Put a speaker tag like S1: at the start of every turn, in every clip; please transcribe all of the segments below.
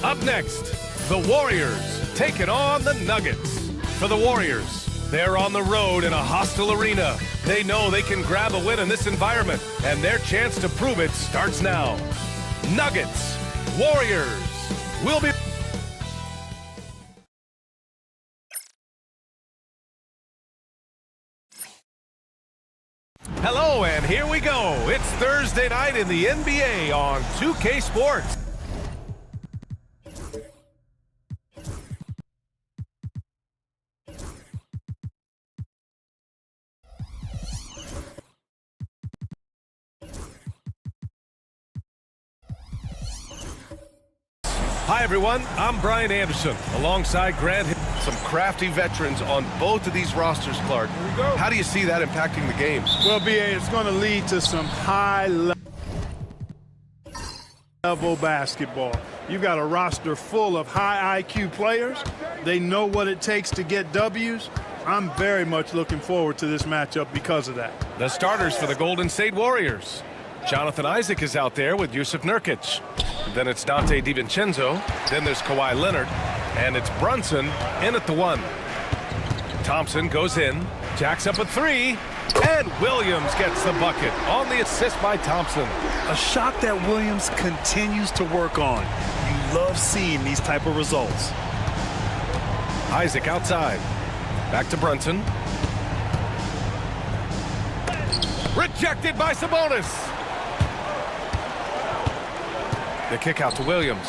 S1: Up next, the Warriors taking on the Nuggets. For the Warriors, they're on the road in a hostile arena. They know they can grab a win in this environment, and their chance to prove it starts now. Nuggets, Warriors, will be... Hello, and here we go. It's Thursday night in the NBA on 2K Sports. Hi, everyone. I'm Brian Anderson, alongside Grant. Some crafty veterans on both of these rosters, Clark.
S2: Here we go.
S1: How do you see that impacting the games?
S2: Well, BA, it's going to lead to some high-level basketball. You've got a roster full of high IQ players. They know what it takes to get W's. I'm very much looking forward to this matchup because of that.
S1: The starters for the Golden State Warriors. Jonathan Isaac is out there with Jusuf Nurkic. Then it's Dante DiVincenzo. Then there's Kawhi Leonard. And it's Brunson in at the 1. Thompson goes in, jacks up a 3, and Williams gets the bucket on the assist by Thompson.
S3: A shot that Williams continues to work on. You love seeing these type of results.
S1: Isaac outside. Back to Brunson. Rejected by Sabonis. The kick out to Williams.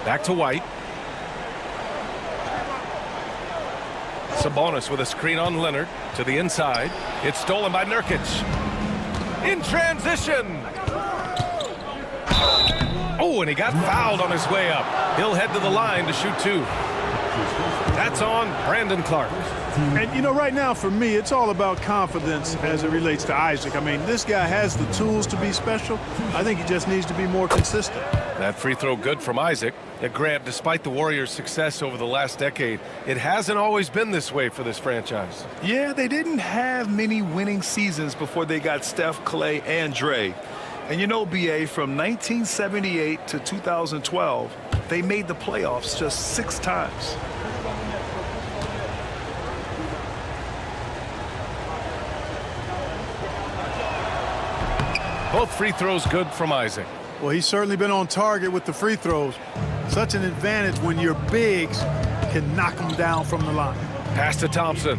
S1: Back to White. Sabonis with a screen on Leonard to the inside. It's stolen by Nurkic. In transition. Oh, and he got fouled on his way up. He'll head to the line to shoot 2. That's on Brandon Clark.
S2: And, you know, right now for me, it's all about confidence as it relates to Isaac. I mean, this guy has the tools to be special. I think he just needs to be more consistent.
S1: That free throw good from Isaac. Grant, despite the Warriors' success over the last decade, it hasn't always been this way for this franchise.
S3: Yeah, they didn't have many winning seasons before they got Steph, Clay, and Dre. And you know, BA, from 1978 to 2012, they made the playoffs just 6 times.
S1: Both free throws good from Isaac.
S2: Well, he's certainly been on target with the free throws. Such an advantage when your bigs can knock them down from the line.
S1: Pass to Thompson.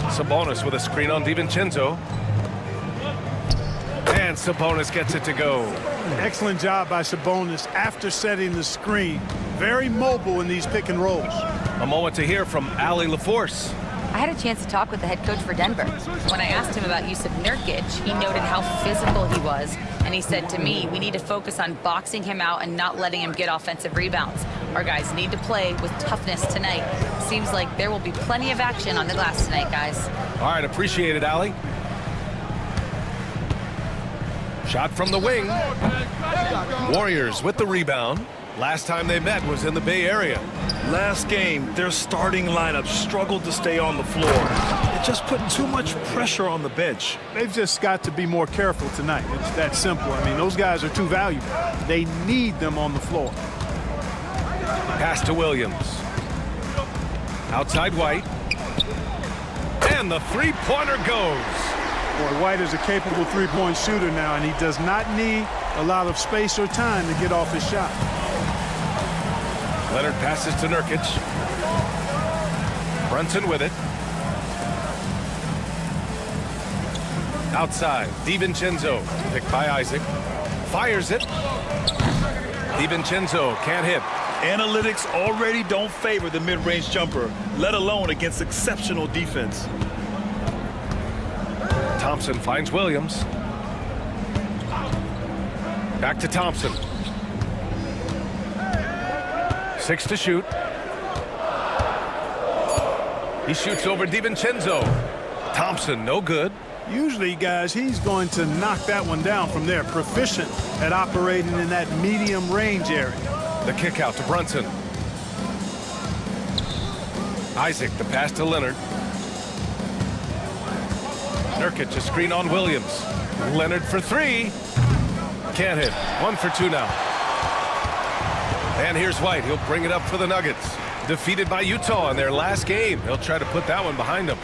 S1: Sabonis with a screen on DiVincenzo. And Sabonis gets it to go.
S2: Excellent job by Sabonis after setting the screen. Very mobile in these pick and rolls.
S1: A moment to hear from Allie LaForce.
S4: I had a chance to talk with the head coach for Denver. When I asked him about Jusuf Nurkic, he noted how physical he was, and he said to me, we need to focus on boxing him out and not letting him get offensive rebounds. Our guys need to play with toughness tonight. Seems like there will be plenty of action on the glass tonight, guys.
S1: All right, appreciate it, Allie. Shot from the wing. Warriors with the rebound. Last time they met was in the Bay Area.
S3: Last game, their starting lineup struggled to stay on the floor. It just put too much pressure on the bench.
S2: They've just got to be more careful tonight. It's that simple. I mean, those guys are too valuable. They need them on the floor.
S1: Pass to Williams. Outside White. And the three-pointer goes.
S2: Boy, White is a capable three-point shooter now, and he does not need a lot of space or time to get off his shot.
S1: Leonard passes to Nurkic. Brunson with it. Outside, DiVincenzo, picked by Isaac. Fires it. DiVincenzo can't hit.
S3: Analytics already don't favor the mid-range jumper, let alone against exceptional defense.
S1: Thompson finds Williams. Back to Thompson. 6 to shoot. He shoots over DiVincenzo. Thompson, no good.
S2: Usually, guys, he's going to knock that one down from there. Proficient at operating in that medium range area.
S1: The kick out to Brunson. Isaac, the pass to Leonard. Nurkic, a screen on Williams. Leonard for three. Can't hit. 1 for 2 now. And here's White. He'll bring it up for the Nuggets. Defeated by Utah in their last game. He'll try to put that one behind him.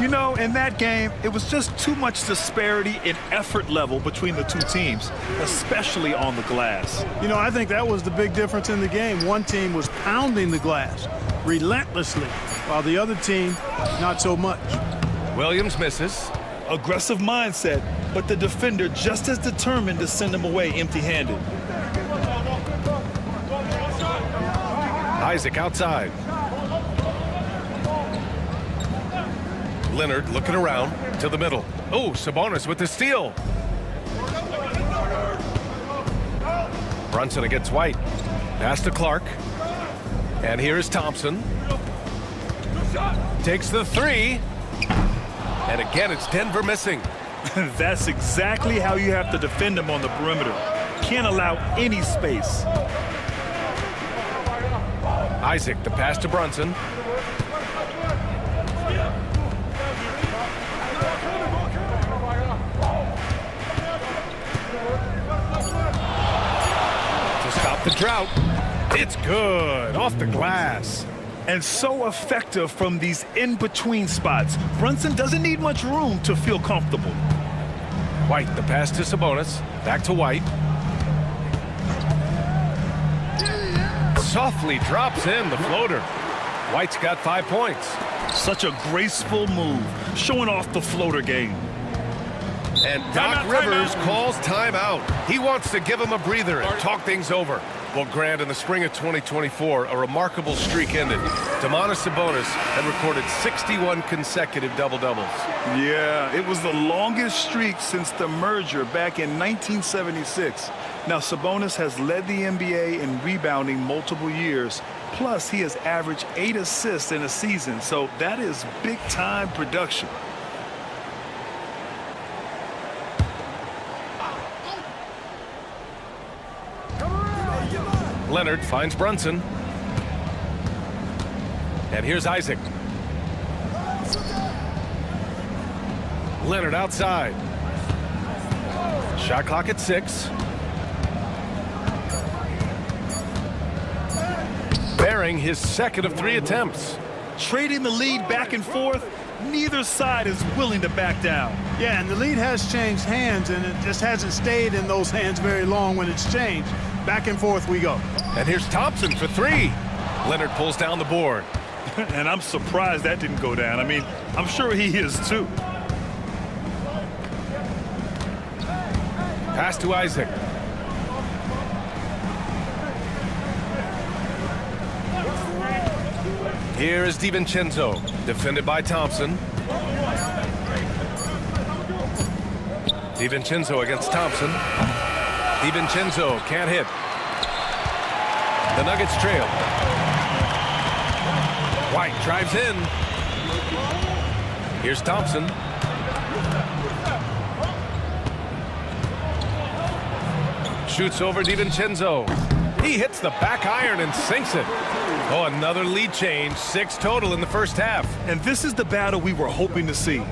S3: You know, in that game, it was just too much disparity in effort level between the two teams, especially on the glass.
S2: You know, I think that was the big difference in the game. One team was pounding the glass relentlessly, while the other team, not so much.
S1: Williams misses.
S3: Aggressive mindset, but the defender just as determined to send him away empty-handed.
S1: Isaac outside. Leonard looking around to the middle. Oh, Sabonis with the steal. Brunson against White. Pass to Clark. And here's Thompson. Takes the three. And again, it's Denver missing.
S3: That's exactly how you have to defend him on the perimeter. Can't allow any space.
S1: Isaac, the pass to Brunson. To stop the drought. It's good. Off the glass.
S3: And so effective from these in-between spots. Brunson doesn't need much room to feel comfortable.
S1: White, the pass to Sabonis. Back to White. Softly drops in the floater. White's got 5 points.
S3: Such a graceful move, showing off the floater game.
S1: And Doc Rivers calls timeout. He wants to give him a breather and talk things over. Well, Grant, in the spring of 2024, a remarkable streak ended. Domantas Sabonis had recorded 61 consecutive double-doubles.
S3: Yeah, it was the longest streak since the merger back in 1976. Now, Sabonis has led the NBA in rebounding multiple years. Plus, he has averaged 8 assists in a season, so that is big-time production.
S1: Leonard finds Brunson. And here's Isaac. Leonard outside. Shot clock at 6. Bearing his second of 3 attempts.
S3: Trading the lead back and forth, neither side is willing to back down.
S2: Yeah, and the lead has changed hands, and it just hasn't stayed in those hands very long when it's changed. Back and forth we go.
S1: And here's Thompson for 3. Leonard pulls down the board.
S3: And I'm surprised that didn't go down. I mean, I'm sure he is too.
S1: Pass to Isaac. Here is DiVincenzo, defended by Thompson. DiVincenzo against Thompson. DiVincenzo can't hit. The Nuggets trail. White drives in. Here's Thompson. Shoots over DiVincenzo. He hits the back iron and sinks it. Oh, another lead change. 6 total in the first half.
S3: And this is the battle we were hoping to see.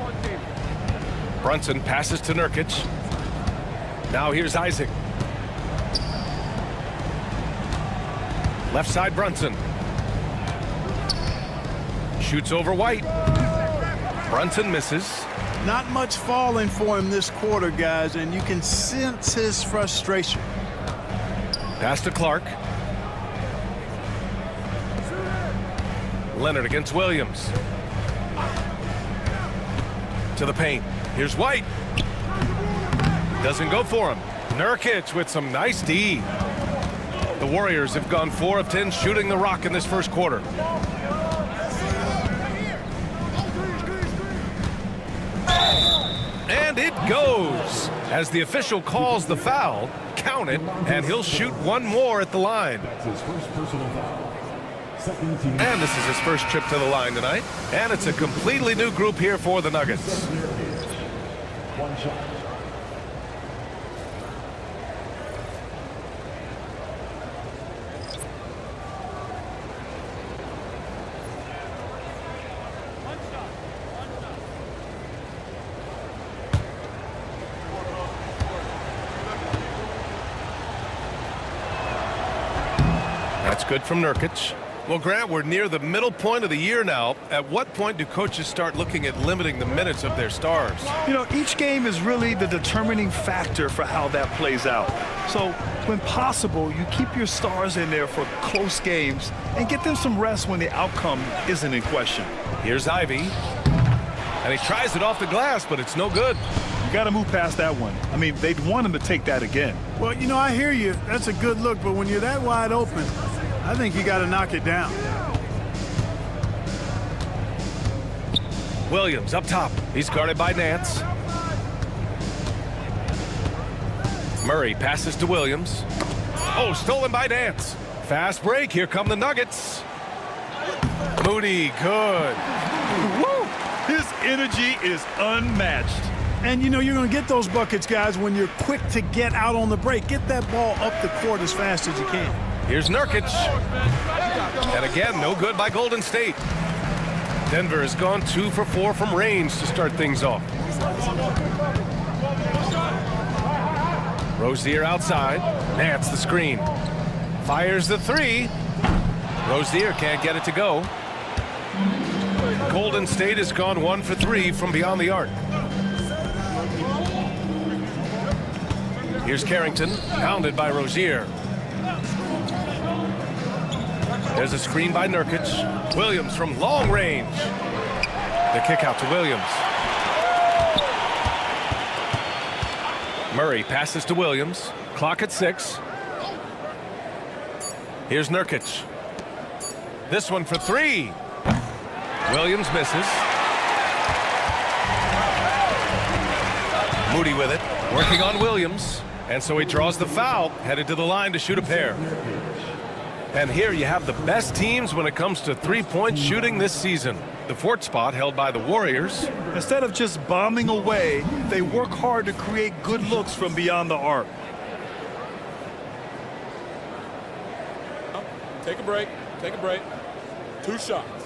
S1: Brunson passes to Nurkic. Now here's Isaac. Left side Brunson. Shoots over White. Brunson misses.
S2: Not much falling for him this quarter, guys, and you can sense his frustration.
S1: Pass to Clark. Leonard against Williams. To the paint. Here's White. Doesn't go for him. Nurkic with some nice D. The Warriors have gone 4 of 10 shooting the rock in this first quarter. And it goes. As the official calls the foul, count it, and he'll shoot one more at the line. And this is his first trip to the line tonight. And it's a completely new group here for the Nuggets.
S5: One shot.
S1: It's good from Nurkic. Well, Grant, we're near the middle point of the year now. At what point do coaches start looking at limiting the minutes of their stars?
S3: You know, each game is really the determining factor for how that plays out. So, when possible, you keep your stars in there for close games and get them some rest when the outcome isn't in question.
S1: Here's Ivy. And he tries it off the glass, but it's no good.
S3: You got to move past that one. I mean, they'd want him to take that again.
S2: Well, you know, I hear you. That's a good look, but when you're that wide open, I think you got to knock it down.
S1: Williams up top. He's guarded by Nance. Murray passes to Williams. Oh, stolen by Nance. Fast break. Here come the Nuggets. Moody, good.
S3: Woo! His energy is unmatched.
S2: And, you know, you're going to get those buckets, guys, when you're quick to get out on the break. Get that ball up the court as fast as you can.
S1: Here's Nurkic. And again, no good by Golden State. Denver has gone 2 for 4 from range to start things off. Rozier outside. Nance the screen. Fires the 3. Rozier can't get it to go. Golden State has gone 1 for 3 from beyond the arc. Here's Carrington, pounded by Rozier. There's a screen by Nurkic. Williams from long range. The kick out to Williams. Murray passes to Williams. Clock at 6. Here's Nurkic. This one for 3. Williams misses. Moody with it. Working on Williams. And so he draws the foul. Headed to the line to shoot a pair. And here you have the best teams when it comes to three-point shooting this season. The 4th spot held by the Warriors.
S3: Instead of just bombing away, they work hard to create good looks from beyond the arc.
S6: Take a break. Take a break. 2 shots.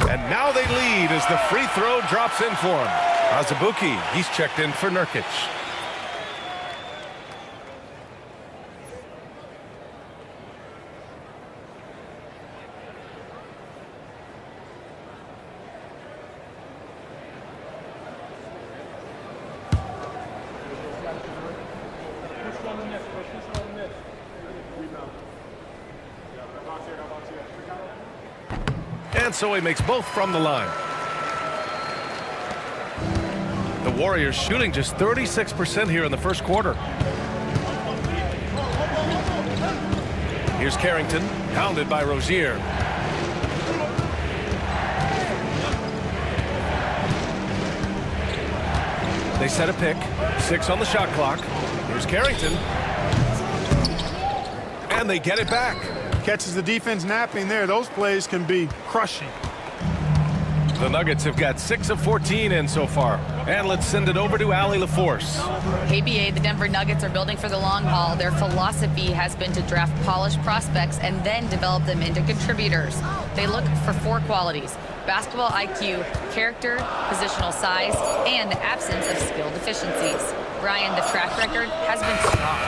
S1: And now they lead as the free throw drops in for him. Azubuike, he's checked in for Nurkic. And so he makes both from the line. The Warriors shooting just 36% here in the first quarter. Here's Carrington, pounded by Rozier. They set a pick. 6 on the shot clock. Here's Carrington. And they get it back.
S2: Catches the defense napping there. Those plays can be crushing.
S1: The Nuggets have got 6 of 14 in so far. And let's send it over to Allie LaForce.
S4: Hey, BA, the Denver Nuggets are building for the long haul. Their philosophy has been to draft polished prospects and then develop them into contributors. They look for 4 qualities: basketball IQ, character, positional size, and the absence of skill deficiencies. Brian, the track record has been strong.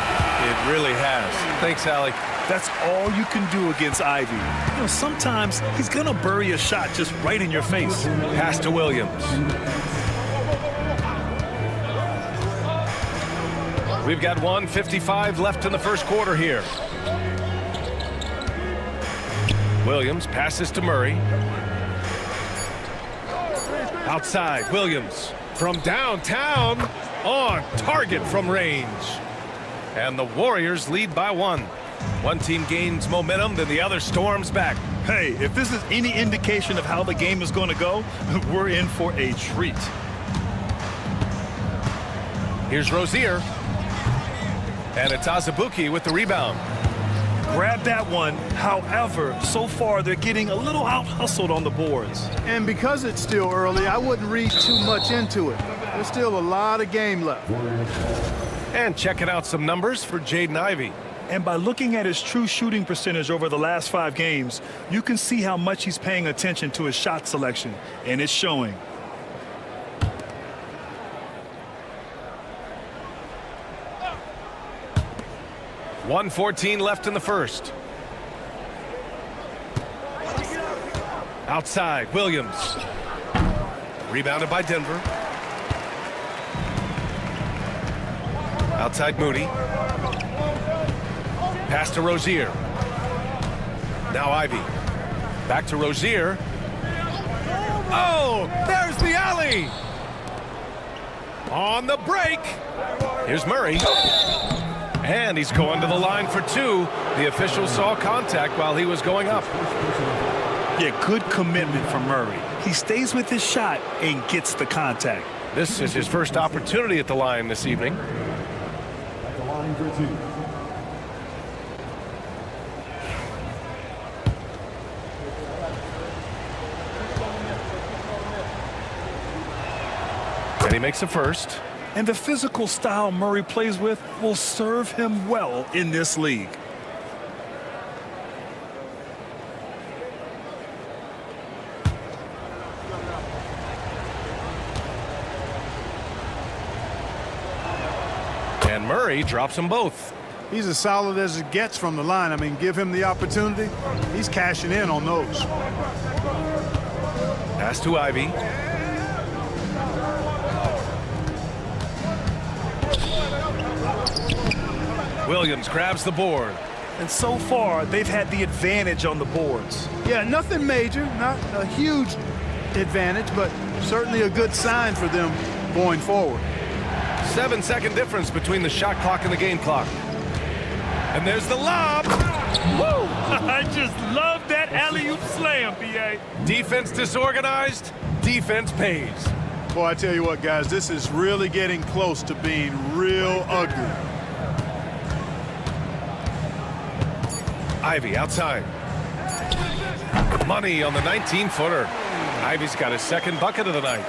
S1: It really has. Thanks, Allie.
S3: That's all you can do against Ivy. You know, sometimes he's going to bury a shot just right in your face.
S1: Pass to Williams. We've got 1:55 left in the first quarter here. Williams passes to Murray. Outside, Williams from downtown, on target from range. And the Warriors lead by 1. One team gains momentum, then the other storms back.
S3: Hey, if this is any indication of how the game is going to go, we're in for a treat.
S1: Here's Rozier. And it's Azubuike with the rebound.
S3: Grab that one. However, so far they're getting a little out-hustled on the boards.
S2: And because it's still early, I wouldn't read too much into it. There's still a lot of game left.
S1: And checking out some numbers for Jaden Ivey.
S3: And by looking at his true shooting percentage over the last 5 games, you can see how much he's paying attention to his shot selection, and it's showing.
S1: .114 left in the first. Outside, Williams. Rebounded by Denver. Outside, Moody. Pass to Rozier. Now Ivy. Back to Rozier. Oh, there's the alley. On the break. Here's Murray. And he's going to the line for 2. The official saw contact while he was going up.
S3: Yeah, good commitment from Murray. He stays with his shot and gets the contact.
S1: This is his first opportunity at the line this evening.
S5: At the line for 2.
S1: And he makes the first.
S3: And the physical style Murray plays with will serve him well in this league.
S1: And Murray drops them both.
S2: He's as solid as it gets from the line. I mean, give him the opportunity. He's cashing in on those.
S1: Pass to Ivy. Williams grabs the board.
S3: And so far, they've had the advantage on the boards.
S2: Yeah, nothing major, not a huge advantage, but certainly a good sign for them going forward.
S1: 7-second difference between the shot clock and the game clock. And there's the lob.
S3: Woo! I just love that alley-oop slam, B.A.
S1: Defense disorganized, defense pays.
S2: Boy, I tell you what, guys, this is really getting close to being real ugly.
S1: Ivy outside. Money on the 19-footer. Ivy's got his second bucket of the night.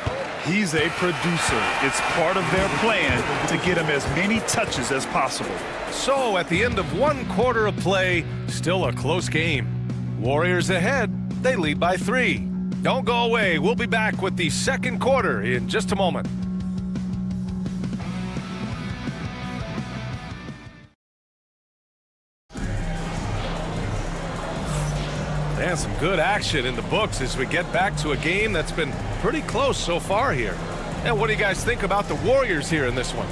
S3: He's a producer. It's part of their plan to get him as many touches as possible.
S1: So at the end of 1 quarter of play, still a close game. Warriors ahead, they lead by 3. Don't go away. We'll be back with the second quarter in just a moment. And some good action in the books as we get back to a game that's been pretty close so far here. And what do you guys think about the Warriors here in this one?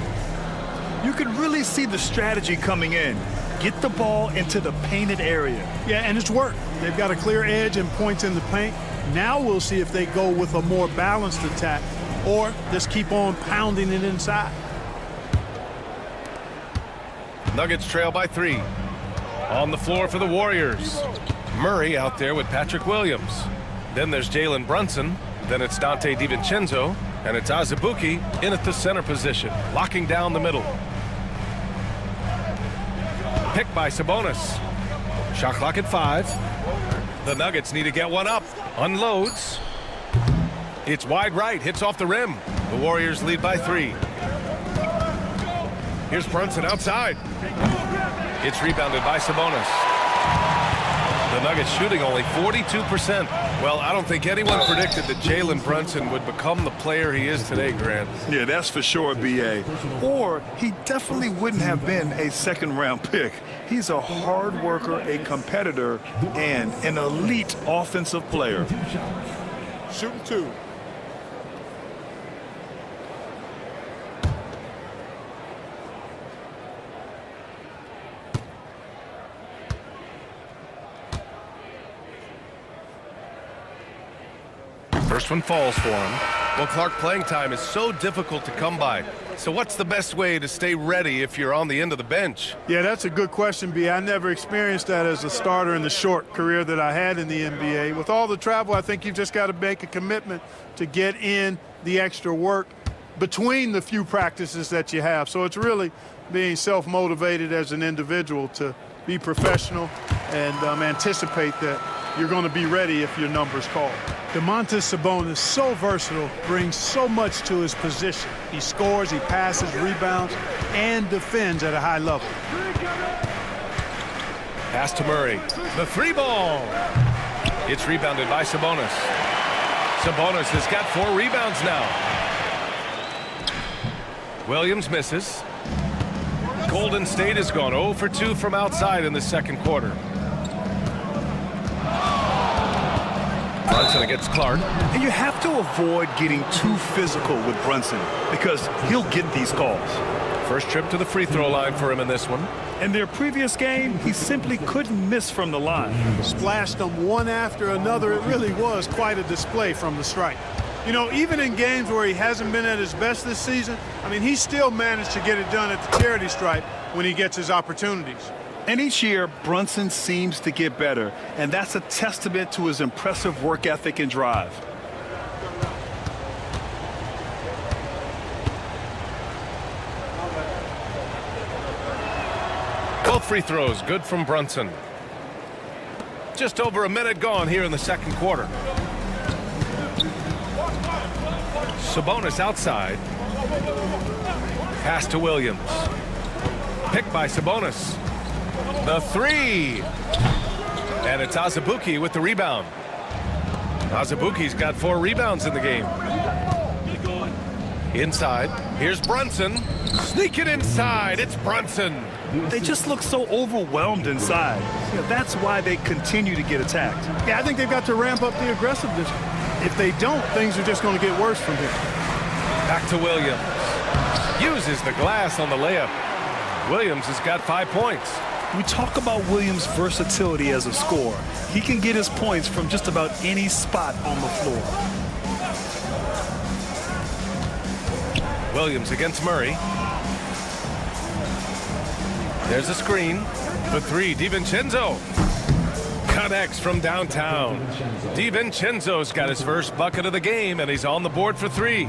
S3: You can really see the strategy coming in. Get the ball into the painted area.
S2: Yeah, and it's worked. They've got a clear edge and points in the paint. Now we'll see if they go with a more balanced attack or just keep on pounding it inside.
S1: Nuggets trail by 3. On the floor for the Warriors. Murray out there with Patrick Williams. Then there's Jalen Brunson. Then it's Dante DiVincenzo. And it's Azubuike in at the center position, locking down the middle. Picked by Sabonis. Shot clock at 5. The Nuggets need to get one up. Unloads. It's wide right, hits off the rim. The Warriors lead by 3. Here's Brunson outside. It's rebounded by Sabonis. The Nuggets shooting only 42%. Well, I don't think anyone predicted that Jalen Brunson would become the player he is today, Grant.
S3: Yeah, that's for sure, B.A. Or he definitely wouldn't have been a second-round pick. He's a hard worker, a competitor, and an elite offensive player.
S6: Shooting 2.
S1: First one falls for him. Well, Clark, playing time is so difficult to come by. So what's the best way to stay ready if you're on the end of the bench?
S2: Yeah, that's a good question, B. I never experienced that as a starter in the short career that I had in the NBA. With all the travel, I think you've just got to make a commitment to get in the extra work between the few practices that you have. So it's really being self-motivated as an individual to be professional and anticipate that you're going to be ready if your number's called. Domantas Sabonis, so versatile, brings so much to his position. He scores, he passes, rebounds, and defends at a high level.
S1: Pass to Murray. The three ball. It's rebounded by Sabonis. Sabonis has got 4 rebounds now. Williams misses. Golden State has gone 0 for 2 from outside in the second quarter. Brunson against Clark.
S3: And you have to avoid getting too physical with Brunson because he'll get these calls.
S1: First trip to the free throw line for him in this one.
S3: In their previous game, he simply couldn't miss from the line.
S2: Splashed them one after another. It really was quite a display from the stripe. You know, even in games where he hasn't been at his best this season, I mean, he still managed to get it done at the charity stripe when he gets his opportunities.
S3: And each year, Brunson seems to get better, and that's a testament to his impressive work ethic and drive.
S1: Both free throws good from Brunson. Just over a minute gone here in the second quarter. Sabonis outside. Pass to Williams. Picked by Sabonis. The three. And it's Azubuike with the rebound. Azubuike's got 4 rebounds in the game. Inside. Here's Brunson. Sneak it inside. It's Brunson.
S3: They just look so overwhelmed inside. You know, that's why they continue to get attacked.
S2: Yeah, I think they've got to ramp up the aggressiveness. If they don't, things are just going to get worse from here.
S1: Back to Williams. Uses the glass on the layup. Williams has got 5 points.
S3: We talk about Williams' versatility as a scorer. He can get his points from just about any spot on the floor.
S1: Williams against Murray. There's a screen. The three, DiVincenzo. Connects from downtown. DiVincenzo's got his first bucket of the game, and he's on the board for 3.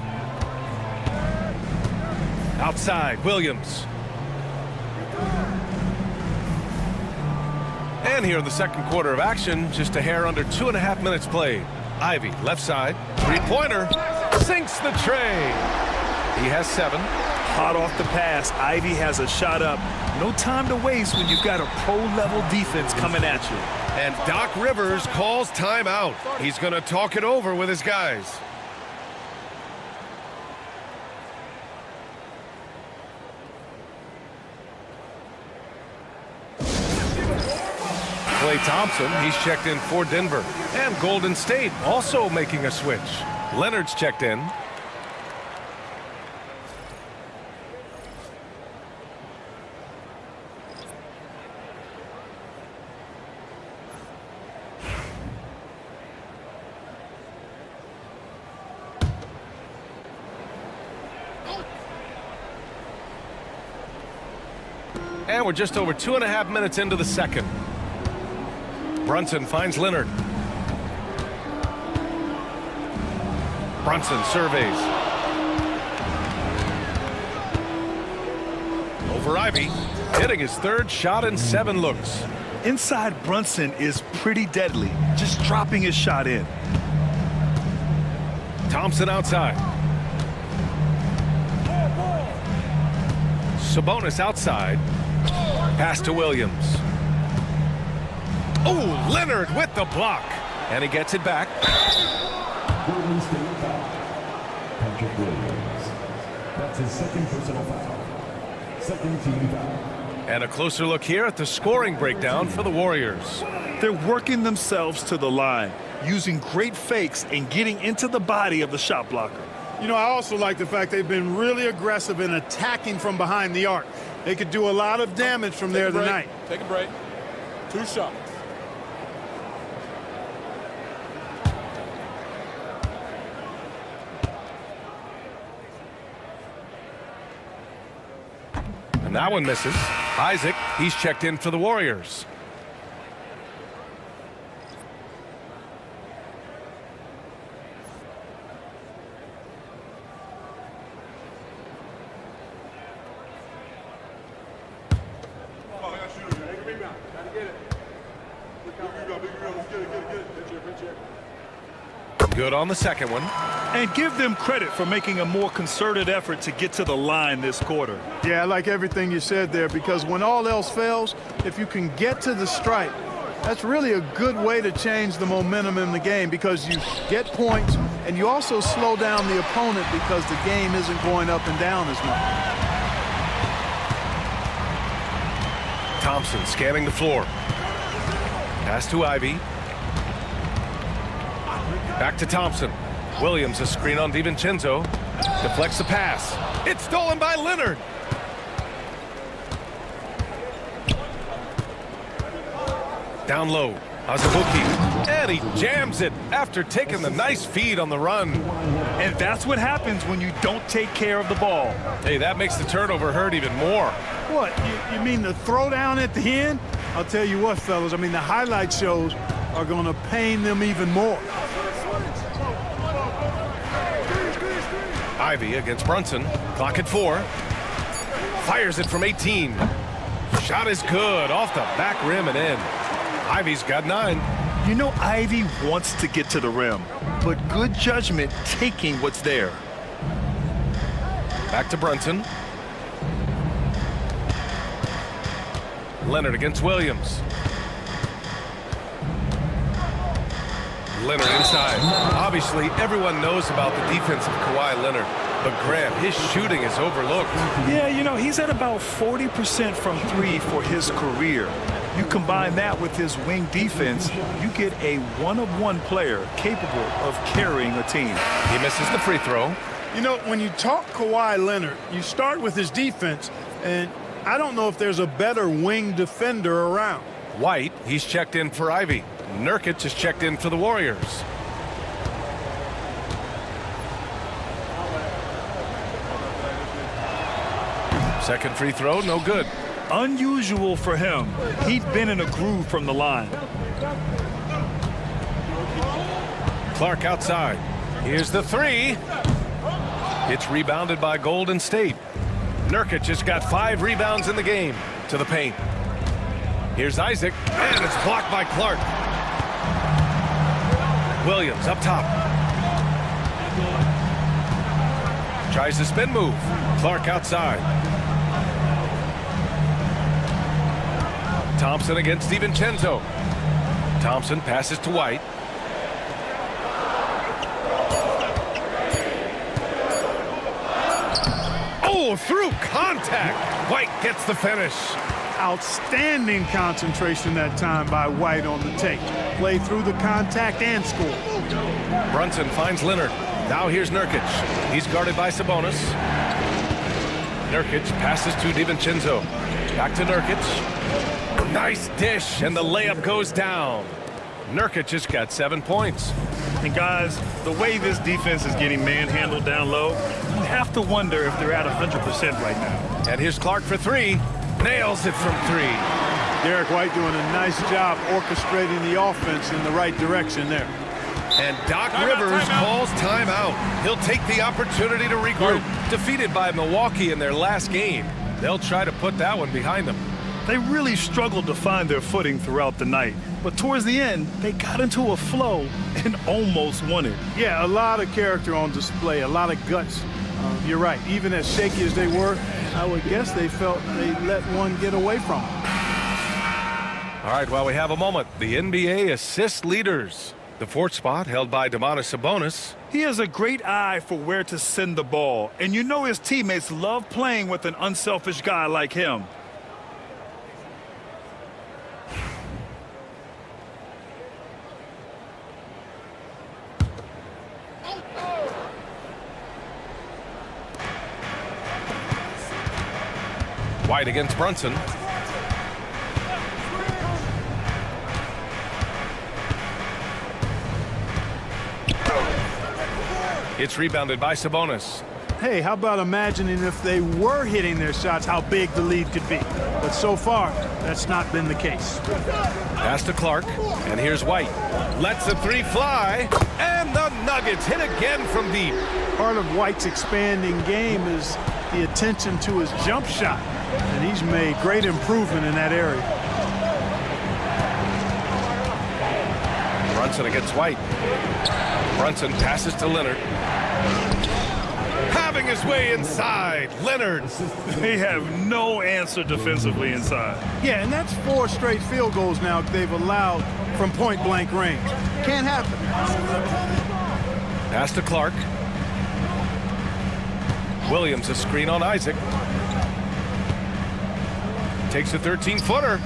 S1: Outside, Williams. And here in the second quarter of action, just a hair under 2.5 minutes played. Ivy, left side, three-pointer, sinks the tray. He has 7.
S3: Hot off the pass, Ivy has a shot up. No time to waste when you've got a pro-level defense coming at you.
S1: And Doc Rivers calls timeout. He's going to talk it over with his guys. Klay Thompson, he's checked in for Denver. And Golden State also making a switch. Leonard's checked in. And we're just over 2.5 minutes into the second. Brunson finds Leonard. Brunson surveys. Over Ivy, hitting his 3rd shot in 7 looks.
S3: Inside Brunson is pretty deadly, just dropping his shot in.
S1: Thompson outside. Sabonis outside. Pass to Williams. Oh, Leonard with the block. And he gets it back.
S5: Golden State foul. Patrick Williams. That's his 2nd personal foul. 2nd team foul.
S1: And a closer look here at the scoring breakdown for the Warriors.
S3: They're working themselves to the line, using great fakes and getting into the body of the shot blocker.
S2: You know, I also like the fact they've been really aggressive in attacking from behind the arc. They could do a lot of damage from there tonight.
S6: Take a break. 2 shots.
S1: And that one misses. Isaac, he's checked in for the Warriors. Good on the second one.
S3: And give them credit for making a more concerted effort to get to the line this quarter.
S2: Yeah, I like everything you said there, because when all else fails, if you can get to the stripe, that's really a good way to change the momentum in the game, because you get points and you also slow down the opponent because the game isn't going up and down as much.
S1: Thompson scanning the floor. Pass to Ivy. Back to Thompson. Williams, a screen on DiVincenzo. Deflects the pass. It's stolen by Leonard. Down low. Azubuike. And he jams it after taking the nice feed on the run.
S3: And that's what happens when you don't take care of the ball.
S1: Hey, that makes the turnover hurt even more.
S2: What, you mean the throwdown at the end? I'll tell you what, fellas, I mean, the highlight shows are going to pain them even more.
S1: Ivy against Brunson. Clock at 4. Fires it from 18. Shot is good. Off the back rim and in. Ivy's got 9.
S3: You know, Ivy wants to get to the rim, but good judgment taking what's there.
S1: Back to Brunson. Leonard against Williams. Leonard inside. Obviously, everyone knows about the defense of Kawhi Leonard, but Grant, his shooting is overlooked.
S3: Yeah, you know, he's at about 40% from 3 for his career. You combine that with his wing defense, you get a one-of-one player capable of carrying a team.
S1: He misses the free throw.
S2: You know, when you talk Kawhi Leonard, you start with his defense, and I don't know if there's a better wing defender around.
S1: White, he's checked in for Ivy. Nurkic is checked in for the Warriors. Second free throw, no good.
S3: Unusual for him. He'd been in a groove from the line.
S1: Clark outside. Here's the 3. It's rebounded by Golden State. Nurkic has got 5 rebounds in the game. To the paint. Here's Isaac, and it's blocked by Clark. Williams up top. Tries the spin move. Clark outside. Thompson against DiVincenzo. Thompson passes to White. Oh, through contact. White gets the finish.
S2: Outstanding concentration that time by White on the take. Play through the contact and score.
S1: Brunson finds Leonard. Now here's Nurkic. He's guarded by Sabonis. Nurkic passes to DiVincenzo. Back to Nurkic. Nice dish, and the layup goes down. Nurkic has got 7 points.
S3: And guys, the way this defense is getting manhandled down low, you have to wonder if they're at 100% right now.
S1: And here's Clark for 3. Nails it from 3.
S2: Derek White doing a nice job orchestrating the offense in the right direction there.
S1: And Doc Rivers calls timeout. He'll take the opportunity to regroup. Defeated by Milwaukee in their last game. They'll try to put that one behind them.
S3: They really struggled to find their footing throughout the night. But towards the end, they got into a flow and almost won it.
S2: Yeah, a lot of character on display, a lot of guts. You're right. Even as shaky as they were, I would guess they felt they let one get away from them.
S1: All right, while we have a moment, the NBA assist leaders. The 4th spot held by Domantas Sabonis.
S3: He has a great eye for where to send the ball. And you know his teammates love playing with an unselfish guy like him.
S1: White against Brunson. It's rebounded by Sabonis.
S2: Hey, how about imagining if they were hitting their shots, how big the lead could be. But so far, that's not been the case.
S1: Pass to Clark, and here's White. Lets the 3 fly, and the Nuggets hit again from deep.
S2: Part of White's expanding game is the attention to his jump shot, and he's made great improvement in that area.
S1: Brunson against White. Brunson passes to Leonard. Having his way inside, Leonard.
S3: They have no answer defensively inside.
S2: Yeah, and that's 4 straight field goals now they've allowed from point-blank range. Can't happen.
S1: Pass to Clark. Williams a screen on Isaac. Takes a 13-footer.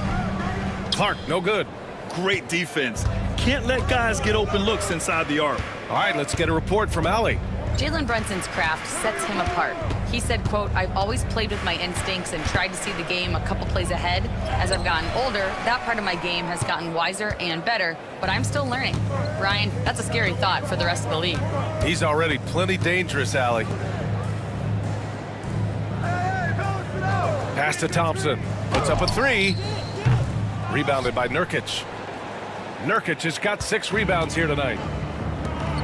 S1: Clark, no good.
S3: Great defense. Can't let guys get open looks inside the arc.
S1: All right, let's get a report from Allie.
S4: Jalen Brunson's craft sets him apart. He said, quote, "I've always played with my instincts and tried to see the game a couple plays ahead. As I've gotten older, that part of my game has gotten wiser and better, but I'm still learning." Ryan, that's a scary thought for the rest of the league.
S1: He's already plenty dangerous, Allie. Pass to Thompson. Puts up a 3. Rebounded by Nurkic. Nurkic has got 6 rebounds here tonight.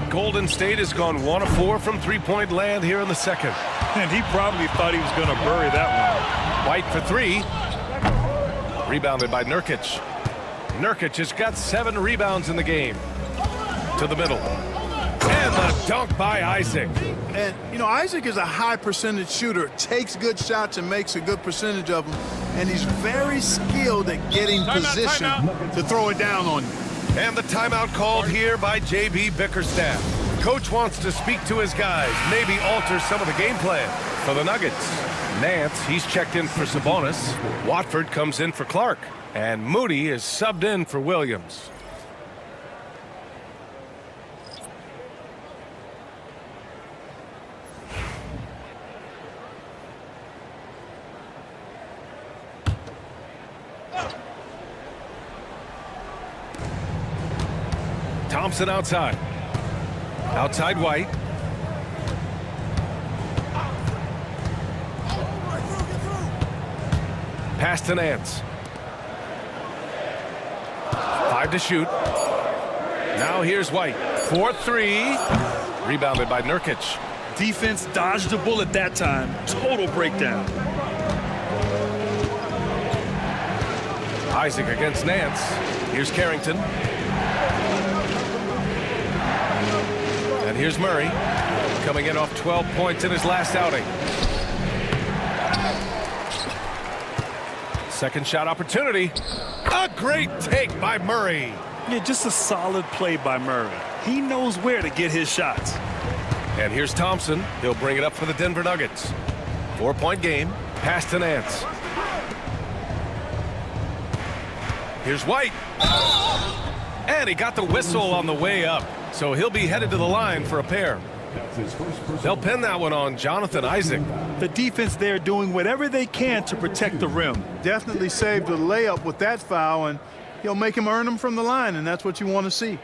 S1: Golden State has gone 1 of 4 from three-point land here in the second.
S3: And he probably thought he was going to bury that
S1: White for 3. Rebounded by Nurkic. Nurkic has got 7 rebounds in the game. To the middle. And the dunk by Isaac.
S2: And, you know, Isaac is a high percentage shooter, takes good shots and makes a good percentage of them. And he's very skilled at getting position to throw it down on you.
S1: And the timeout called here by J.B. Bickerstaff. Coach wants to speak to his guys, maybe alter some of the game plan for the Nuggets. Nance, he's checked in for Sabonis. Watford comes in for Clark. And Moody is subbed in for Williams. Thompson outside. Outside White. Pass to Nance. 5 to shoot. Now here's White. 4-3. Rebounded by Nurkic.
S3: Defense dodged a bullet that time. Total breakdown.
S1: Isaac against Nance. Here's Carrington. And here's Murray, coming in off 12 points in his last outing. Second shot opportunity. A great take by Murray.
S3: Yeah, just a solid play by Murray. He knows where to get his shots.
S1: And here's Thompson. He'll bring it up for the Denver Nuggets. 4-point game. Pass to Nance. Here's White. And he got the whistle on the way up. So he'll be headed to the line for a pair. They'll pin that one on Jonathan Isaac.
S3: The defense there doing whatever they can to protect the rim.
S2: Definitely saved a layup with that foul, and he'll make him earn them from the line, and that's what you want to see.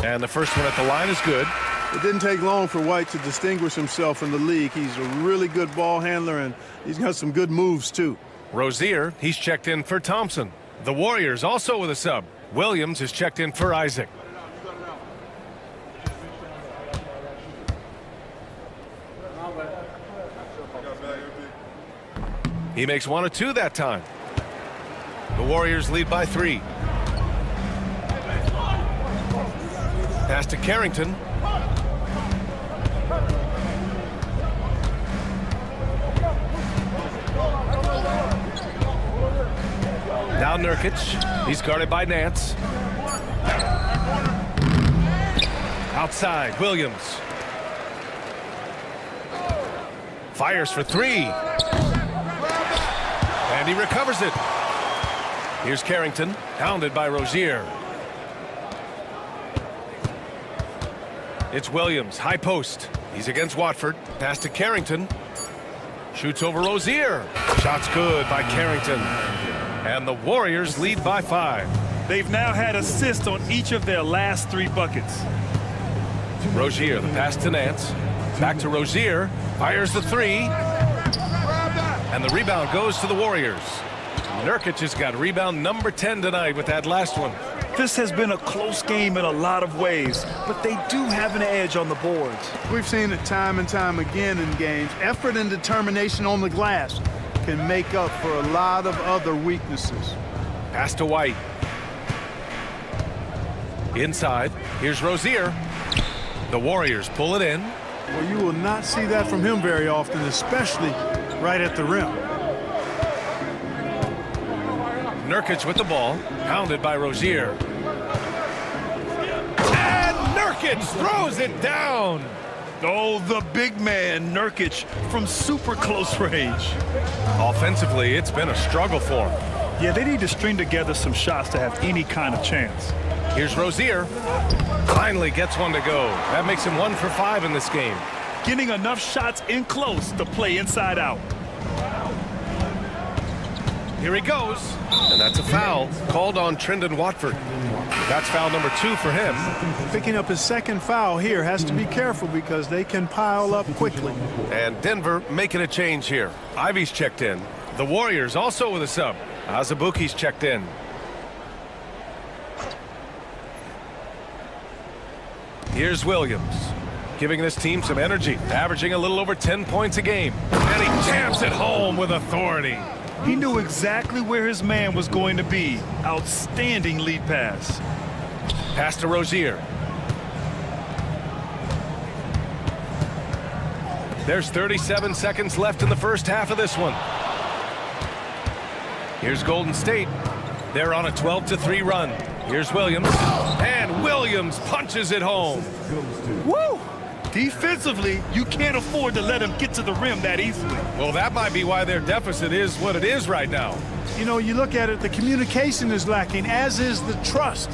S1: And the first one at the line is good.
S2: It didn't take long for White to distinguish himself in the league. He's a really good ball handler, and he's got some good moves, too.
S1: Rozier, he's checked in for Thompson. The Warriors also with a sub. Williams is checked in for Isaac. He makes 1 of 2 that time. The Warriors lead by 3. Pass to Carrington. Now Nurkic. He's guarded by Nance. Outside, Williams. Fires for 3. And he recovers it. Here's Carrington, pounded by Rozier. It's Williams, high post. He's against Watford. Pass to Carrington. Shoots over Rozier. Shot's good by Carrington. And the Warriors lead by 5.
S3: They've now had assists on each of their last 3 buckets.
S1: Rozier, the pass to Nance. Back to Rozier. Fires the 3. And the rebound goes to the Warriors. Nurkic has got rebound number 10 tonight with that last one.
S3: This has been a close game in a lot of ways, but they do have an edge on the boards.
S2: We've seen it time and time again in games. Effort and determination on the glass can make up for a lot of other weaknesses.
S1: Pass to White. Inside. Here's Rozier. The Warriors pull it in.
S2: Well, you will not see that from him very often, especially right at the rim.
S1: Nurkic with the ball, pounded by Rozier. And Nurkic throws it down.
S3: Oh, the big man, Nurkic, from super close range.
S1: Offensively, it's been a struggle for him.
S3: Yeah, they need to string together some shots to have any kind of chance.
S1: Here's Rozier. Finally gets one to go. That makes him 1 for 5 in this game.
S3: Getting enough shots in close to play inside out.
S1: Here he goes. And that's a foul called on Trendon Watford. That's foul number 2 for him.
S2: Picking up his second foul here, has to be careful because they can pile up quickly.
S1: And Denver making a change here. Ivy's checked in. The Warriors also with a sub. Azubuike's checked in. Here's Williams, giving this team some energy, averaging a little over 10 points a game. And he jams it home with authority.
S3: He knew exactly where his man was going to be. Outstanding lead pass.
S1: Pass to Rozier. There's 37 seconds left in the first half of this one. Here's Golden State. They're on a 12-3 run. Here's Williams. And Williams punches it home.
S3: Woo! Defensively, you can't afford to let him get to the rim that easily.
S1: Well, that might be why their deficit is what it is right now.
S2: You know, you look at it, the communication is lacking, as is the trust.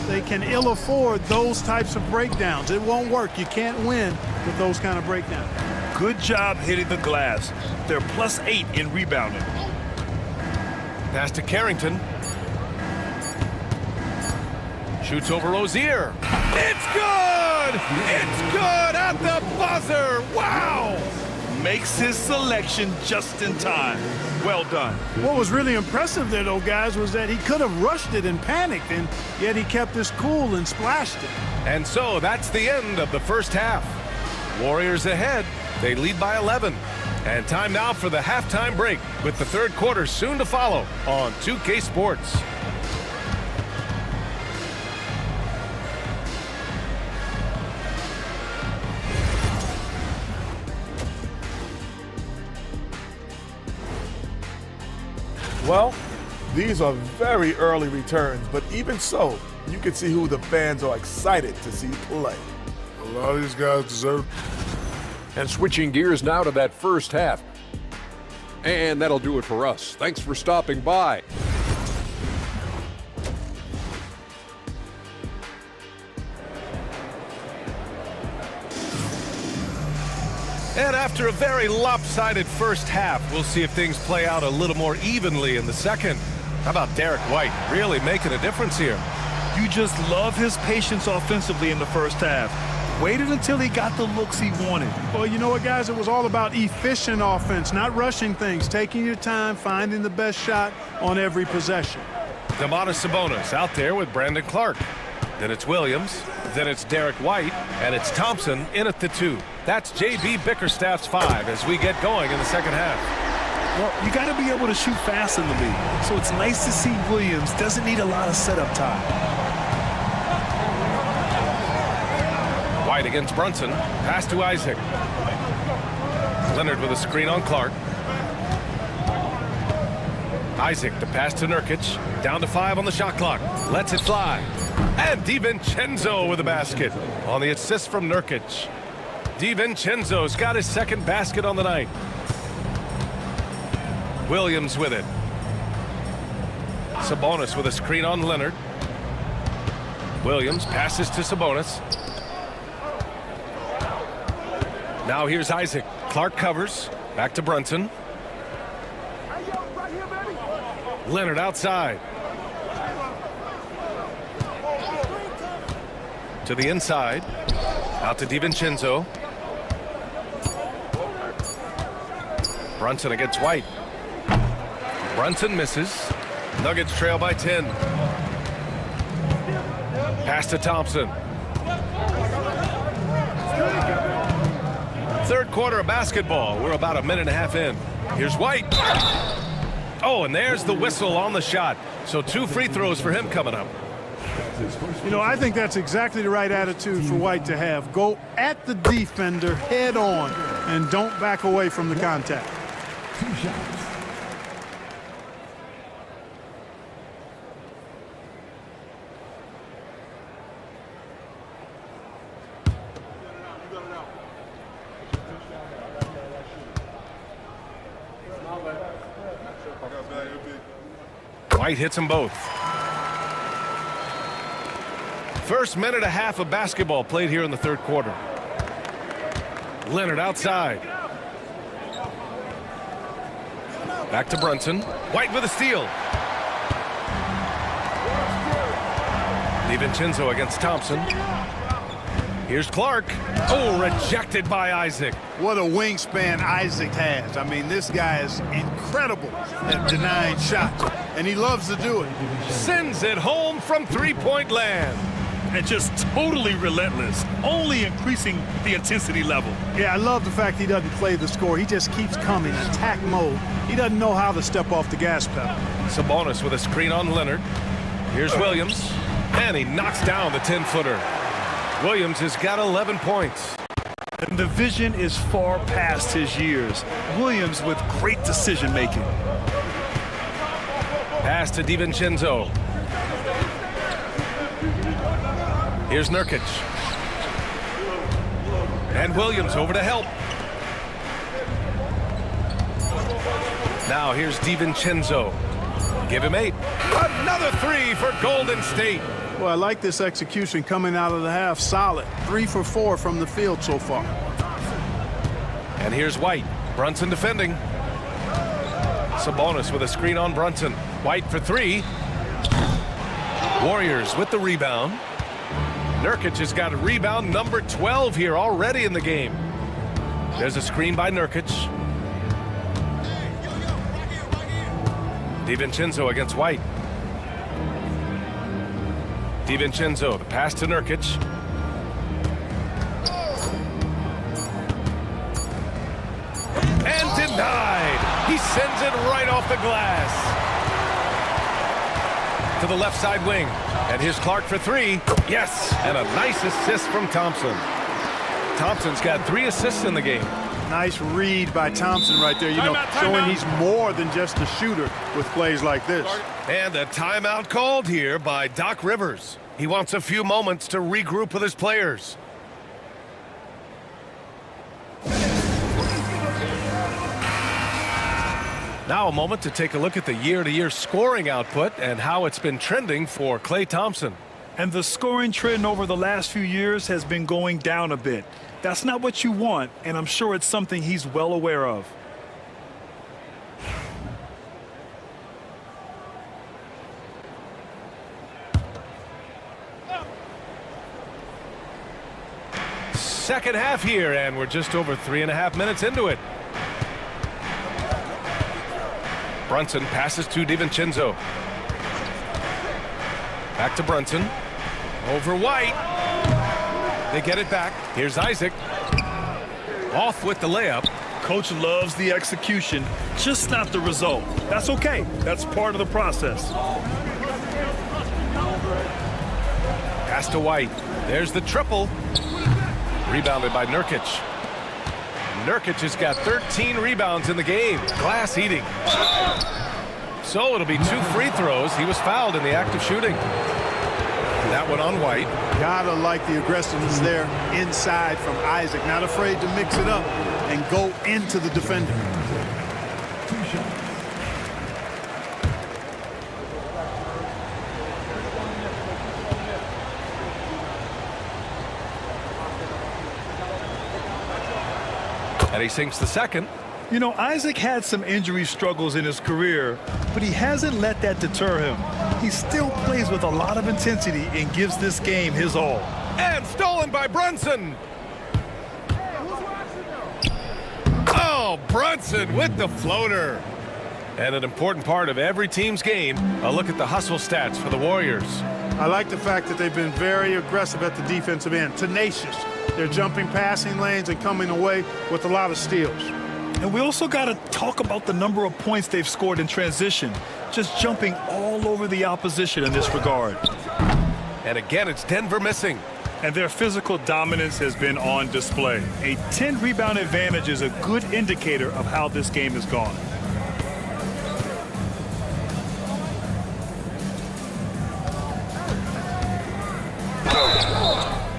S2: They can ill afford those types of breakdowns. It won't work. You can't win with those kind of breakdowns.
S3: Good job hitting the glass. They're +8 in rebounding.
S1: Pass to Carrington. Shoots over Rozier. It's good! It's good at the buzzer! Wow!
S3: Makes his selection just in time. Well done.
S2: What was really impressive there, though, guys, was that he could have rushed it and panicked, and yet he kept his cool and splashed it.
S1: And so that's the end of the first half. Warriors ahead. They lead by 11. And time now for the halftime break, with the third quarter soon to follow on 2K Sports.
S7: Well, these are very early returns, but even so, you can see who the fans are excited to see play.
S6: A lot of these guys deserve.
S8: And switching gears now to that first half. And that'll do it for us. Thanks for stopping by.
S1: And after a very lopsided first half, we'll see if things play out a little more evenly in the second. How about Derek White really making a difference here?
S3: You just love his patience offensively in the first half. Waited until he got the looks he wanted.
S2: Well, you know what, guys? It was all about efficient offense, not rushing things, taking your time, finding the best shot on every possession.
S1: Domantas Sabonis out there with Brandon Clark. Then it's Williams. Then it's Derek White. And it's Thompson in at the 2. That's J.B. Bickerstaff's 5 as we get going in the second half.
S3: Well, you got to be able to shoot fast in the league. So it's nice to see Williams doesn't need a lot of setup time.
S1: White against Brunson. Pass to Isaac. Leonard with a screen on Clark. Isaac, the pass to Nurkic. Down to 5 on the shot clock. Lets it fly. And DiVincenzo with a basket on the assist from Nurkic. DiVincenzo's got his second basket on the night. Williams with it. Sabonis with a screen on Leonard. Williams passes to Sabonis. Now here's Isaac. Clark covers. Back to Brunson. Leonard outside. To the inside. Out to DiVincenzo. Brunson against White. Brunson misses. Nuggets trail by 10. Pass to Thompson. Third quarter of basketball. We're about a minute and a half in. Here's White. Oh, and there's the whistle on the shot. So 2 free throws for him coming up.
S2: You know, I think that's exactly the right attitude for White to have. Go at the defender head on and don't back away from the contact.
S5: 2 shots.
S1: White hits them both. First minute and a half of basketball played here in the third quarter. Leonard outside. Back to Brunson. White with a steal. DiVincenzo against Thompson. Here's Clark. Oh, rejected by Isaac.
S2: What a wingspan Isaac has. I mean, this guy is incredible at denying shots, and he loves to do it.
S1: Sends it home from three-point land.
S9: And just totally relentless, only increasing the intensity level.
S2: Yeah, I love the fact he doesn't play the score. He just keeps coming, attack mode. He doesn't know how to step off the gas pedal.
S1: Sabonis with a screen on Leonard. Here's Williams, and he knocks down the 10-footer. Williams has got 11 points.
S3: And the vision is far past his years. Williams with great decision-making.
S1: Pass to DiVincenzo. Here's Nurkic. And Williams over to help. Now here's DiVincenzo. Give him 8. Another 3 for Golden State.
S2: Well, I like this execution coming out of the half. Solid. 3 for 4 from the field so far.
S1: And here's White. Brunson defending. Sabonis with a screen on Brunson. White for 3. Warriors with the rebound. Nurkic has got a rebound number 12 here already in the game. There's a screen by Nurkic. DiVincenzo against White. DiVincenzo, the pass to Nurkic. And denied. He sends it right off the glass. To the left side wing. And here's Clark for 3. Yes, and a nice assist from Thompson. Thompson's got 3 assists in the game.
S2: Nice read by Thompson right there, showing he's more than just a shooter with plays like this.
S1: And a timeout called here by Doc Rivers. He wants a few moments to regroup with his players. Now a moment to take a look at the year-to-year scoring output and how it's been trending for Klay Thompson.
S3: And the scoring trend over the last few years has been going down a bit. That's not what you want, and I'm sure it's something he's well aware of.
S1: Second half here, and we're just over 3.5 minutes into it. Brunson passes to DiVincenzo. Back to Brunson. Over White. They get it back. Here's Isaac. Off with the layup.
S3: Coach loves the execution, just not the result. That's okay. That's part of the process.
S1: Pass to White. There's the triple. Rebounded by Nurkic. Nurkic has got 13 rebounds in the game. Glass eating. So it'll be 2 free throws. He was fouled in the act of shooting. That one on White.
S2: Gotta like the aggressiveness there inside from Isaac. Not afraid to mix it up and go into the defender.
S5: 2 shots.
S1: And he sinks the second.
S3: You know, Isaac had some injury struggles in his career, but he hasn't let that deter him. He still plays with a lot of intensity and gives this game his all.
S1: And stolen by Brunson. Oh, Brunson with the floater. And an important part of every team's game, a look at the hustle stats for the Warriors.
S2: I like the fact that they've been very aggressive at the defensive end, tenacious. They're jumping passing lanes and coming away with a lot of steals.
S3: And we also got to talk about the number of points they've scored in transition, just jumping all over the opposition in this regard.
S1: And again, it's Denver missing.
S9: And their physical dominance has been on display. A 10-rebound advantage is a good indicator of how this game has gone.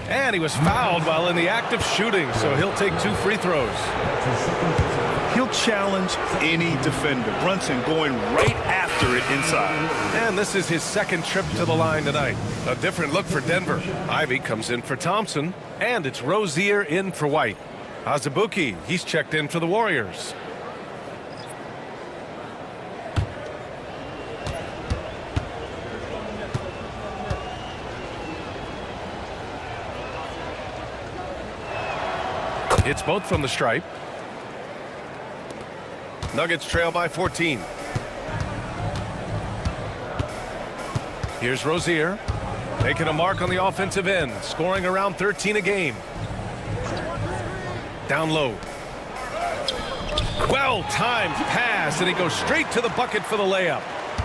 S1: And he was fouled while in the act of shooting, so he'll take 2 free throws.
S3: He'll challenge any defender. Brunson going right after it inside.
S1: And this is his second trip to the line tonight. A different look for Denver. Ivy comes in for Thompson, and it's Rozier in for White. Azubuike, he's checked in for the Warriors. It's both from the stripe. Nuggets trail by 14. Here's Rozier, making a mark on the offensive end, scoring around 13 a game. Down low. Well-timed pass, and he goes straight to the bucket for the layup.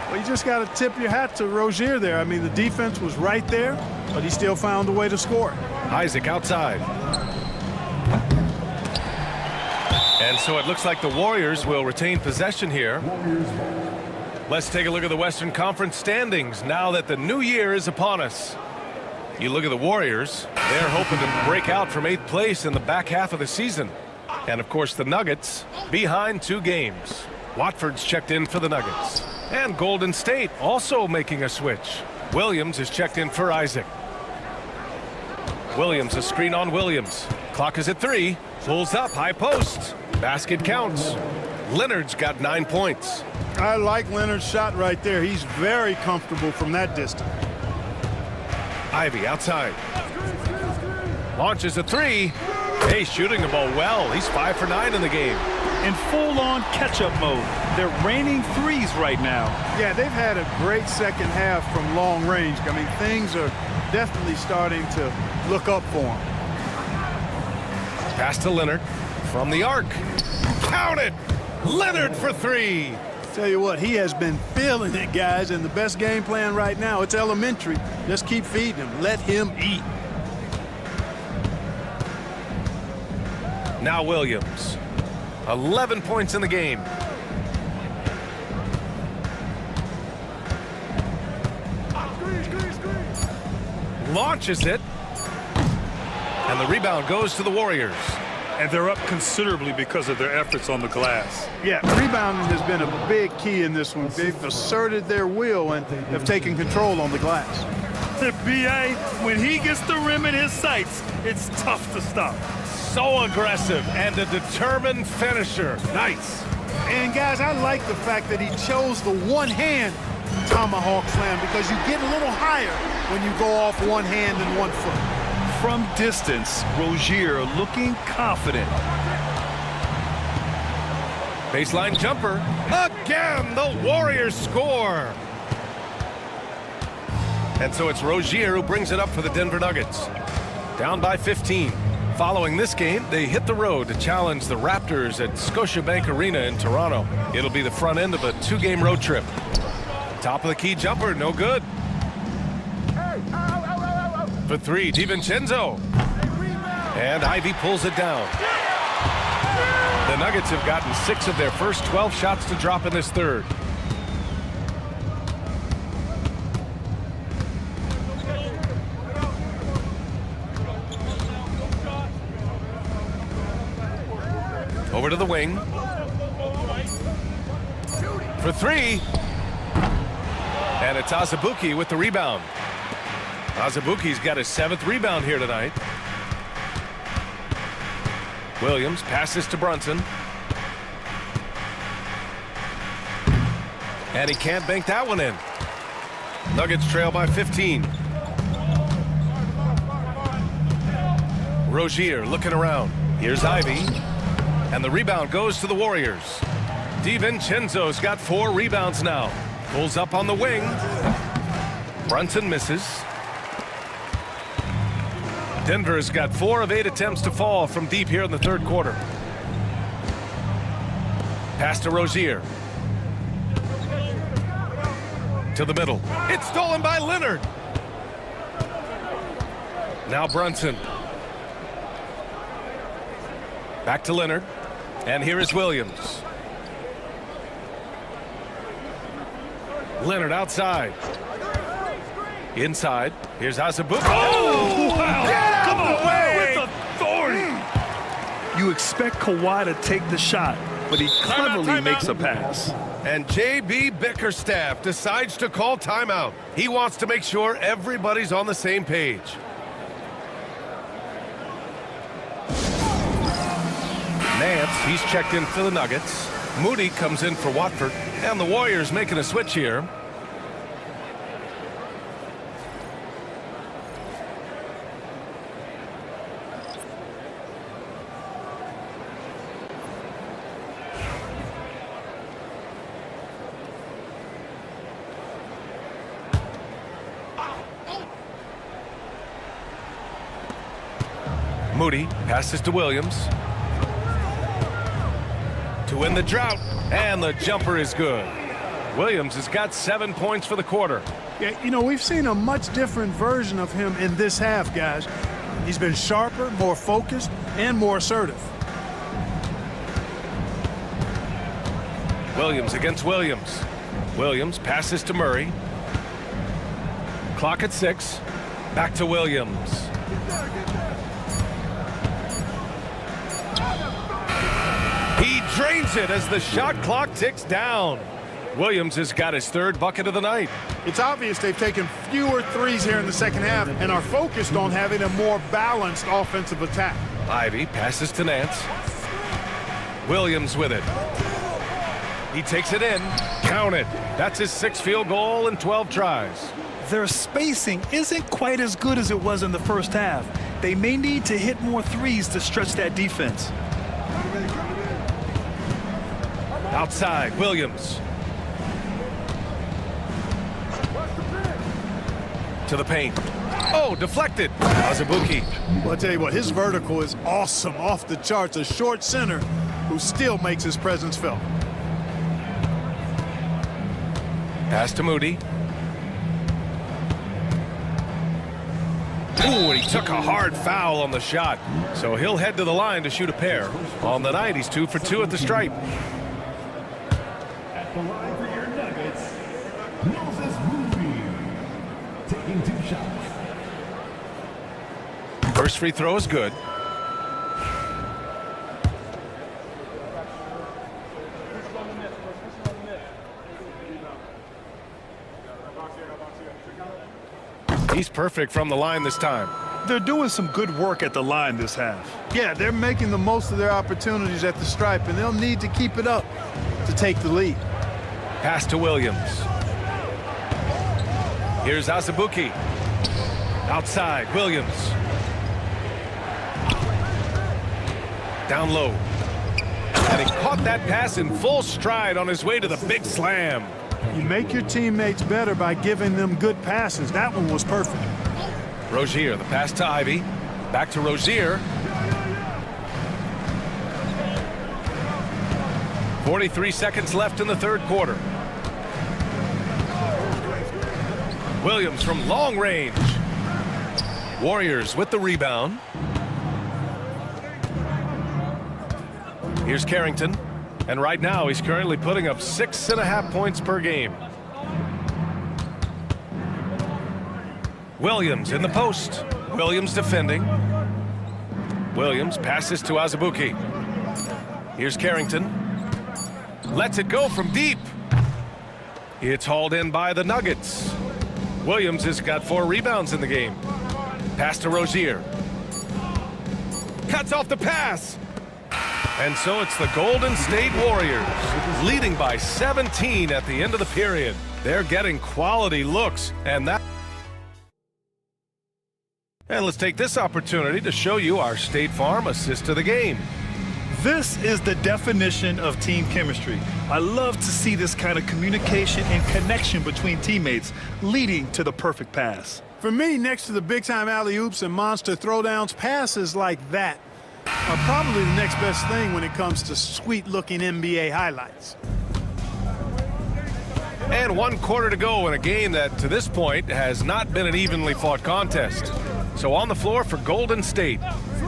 S2: Well, you just got to tip your hat to Rozier there. I mean, the defense was right there, but he still found a way to score.
S1: Isaac outside. And so it looks like the Warriors will retain possession here. Let's take a look at the Western Conference standings now that the new year is upon us. You look at the Warriors, they're hoping to break out from 8th place in the back half of the season. And of course the Nuggets behind 2 games. Watford's checked in for the Nuggets. And Golden State also making a switch. Williams is checked in for Isaac. Williams, a screen on Williams. Clock is at 3. Pulls up, high post. Basket counts. Leonard's got 9 points.
S2: I like Leonard's shot right there. He's very comfortable from that distance.
S1: Ivy outside. Launches a 3. Hey, shooting the ball well. He's 5 for 9 in the game.
S9: In full-on catch-up mode. They're raining threes right now.
S2: Yeah, they've had a great second half from long range. I mean, things are definitely starting to look up for them.
S1: Pass to Leonard from the arc. Count it! Leonard for 3.
S2: Tell you what, he has been feeling it, guys, and the best game plan right now, it's elementary. Just keep feeding him. Let him eat.
S1: Now Williams. 11 points in the game. Launches it. And the rebound goes to the Warriors.
S9: And they're up considerably because of their efforts on the glass.
S2: Yeah, rebounding has been a big key in this one. They've asserted their will and have taken control on the glass.
S9: The BA, when he gets the rim in his sights, it's tough to stop.
S1: So aggressive and a determined finisher. Nice.
S2: And guys, I like the fact that he chose the one-hand tomahawk slam because you get a little higher when you go off one hand and 1 foot.
S3: From distance, Rozier looking confident.
S1: Baseline jumper. Again, the Warriors score. And so it's Rozier who brings it up for the Denver Nuggets. Down by 15. Following this game, they hit the road to challenge the Raptors at Scotiabank Arena in Toronto. It'll be the front end of a 2-game road trip. Top of the key jumper, no good. For 3, DiVincenzo. And Ivy pulls it down. The Nuggets have gotten 6 of their first 12 shots to drop in this third. Over to the wing. For 3. And it's Azubuike with the rebound. Azubuike's got his 7th rebound here tonight. Williams passes to Brunson. And he can't bank that one in. Nuggets trail by 15. Rozier looking around. Here's Ivy. And the rebound goes to the Warriors. DiVincenzo's got 4 rebounds now. Pulls up on the wing. Brunson misses. Denver's got 4 of 8 attempts to fall from deep here in the third quarter. Pass to Rozier. To the middle. It's stolen by Leonard. Now Brunson. Back to Leonard. And here is Williams. Leonard outside. Inside. Here's Azubuike.
S9: Oh, wow.
S1: Get
S9: Come
S1: out of the way.
S9: with authority. You expect Kawhi to take the shot, but he cleverly makes a pass.
S1: And J.B. Bickerstaff decides to call timeout. He wants to make sure everybody's on the same page. Nance, he's checked in for the Nuggets. Moody comes in for Watford. And the Warriors making a switch here. Moody passes to Williams. To win the drought, and the jumper is good. Williams has got 7 points for the quarter.
S2: Yeah, you know, we've seen a much different version of him in this half, guys. He's been sharper, more focused, and more assertive.
S1: Williams against Williams. Williams passes to Murray. Clock at 6. Back to Williams. He drains it as the shot clock ticks down. Williams has got his 3rd bucket of the night.
S2: It's obvious they've taken fewer threes here in the second half and are focused on having a more balanced offensive attack.
S1: Ivy passes to Nance. Williams with it. He takes it in. Count it. That's his 6th field goal in 12 tries.
S3: Their spacing isn't quite as good as it was in the first half. They may need to hit more threes to stretch that defense.
S1: Outside, Williams. To the paint. Oh, deflected. Azubuike.
S2: Well, I'll tell you what, his vertical is awesome, off the charts. A short center who still makes his presence felt.
S1: Pass to Moody. Ooh, and he took a hard foul on the shot. So he'll head to the line to shoot a pair. On the night, he's 2 for 2 at the stripe.
S5: At the line for your Nuggets, Moses Moody, taking 2 shots.
S1: First free throw is good. He's perfect from the line this time.
S9: They're doing some good work at the line this half.
S2: Yeah, they're making the most of their opportunities at the stripe, and they'll need to keep it up to take the lead.
S1: Pass to Williams. Here's Azubuike. Outside, Williams. Down low. And he caught that pass in full stride on his way to the big slam.
S2: You make your teammates better by giving them good passes. That one was perfect.
S1: Rozier, the pass to Ivy. Back to Rozier. 43 seconds left in the 3rd quarter. Williams from long range. Warriors with the rebound. Here's Carrington. And right now, he's currently putting up 6.5 points per game. Williams in the post. Williams defending. Williams passes to Azubuike. Here's Carrington. Lets it go from deep. It's hauled in by the Nuggets. Williams has got 4 rebounds in the game. Pass to Rozier. Cuts off the pass. And so it's the Golden State Warriors leading by 17 at the end of the period. They're getting quality looks, and let's take this opportunity to show you our State Farm assist to the game.
S3: This is the definition of team chemistry. I love to see this kind of communication and connection between teammates leading to the perfect pass.
S2: For me, next to the big-time alley-oops and monster throwdowns, passes like that are probably the next best thing when it comes to sweet-looking NBA highlights.
S1: And 1 quarter to go in a game that, to this point, has not been an evenly fought contest. So on the floor for Golden State,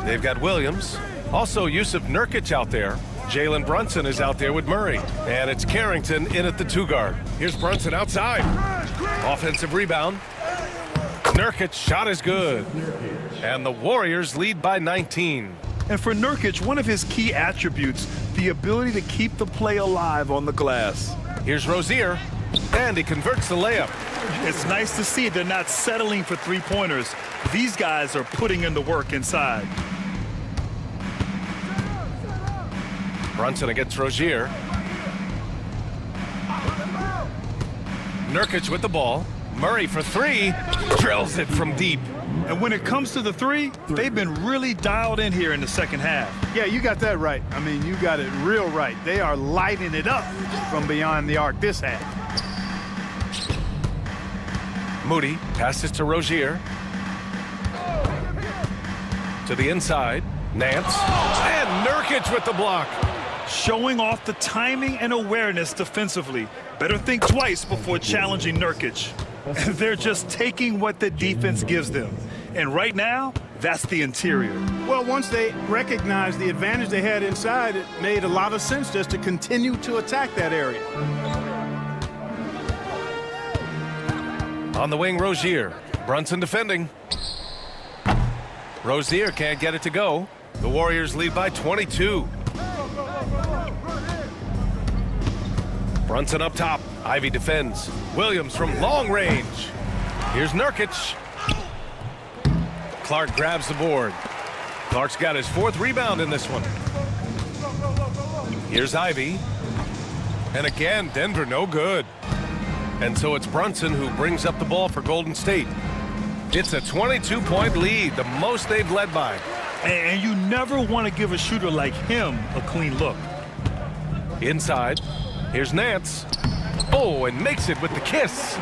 S1: they've got Williams, also Yusuf Nurkic out there. Jalen Brunson is out there with Murray. And it's Carrington in at the 2 guard. Here's Brunson outside. Offensive rebound. Nurkic shot is good. And the Warriors lead by 19.
S3: And for Nurkic, one of his key attributes, the ability to keep the play alive on the glass.
S1: Here's Rozier, and he converts the layup.
S9: It's nice to see they're not settling for three-pointers. These guys are putting in the work inside.
S1: Brunson against Rozier. Nurkic with the ball. Murray for 3, drills it from deep.
S9: And when it comes to the 3, they've been really dialed in here in the second half.
S2: Yeah, you got that right. I mean, you got it real right. They are lighting it up from beyond the arc this half.
S1: Moody passes to Rozier. To the inside, Nance. And Nurkic with the block.
S9: Showing off the timing and awareness defensively. Better think twice before challenging Nurkic. They're just taking what the defense gives them. And right now, that's the interior.
S2: Well, once they recognized the advantage they had inside, it made a lot of sense just to continue to attack that area.
S1: On the wing, Rozier. Brunson defending. Rozier can't get it to go. The Warriors lead by 22. Brunson up top. Ivy defends. Williams from long range. Here's Nurkic. Clark grabs the board. Clark's got his 4th rebound in this one. Here's Ivy. And again, Denver no good. And so it's Brunson who brings up the ball for Golden State. It's a 22-point lead, the most they've led by.
S9: And you never want to give a shooter like him a clean look.
S1: Inside, here's Nance. Oh, and makes it with the kiss.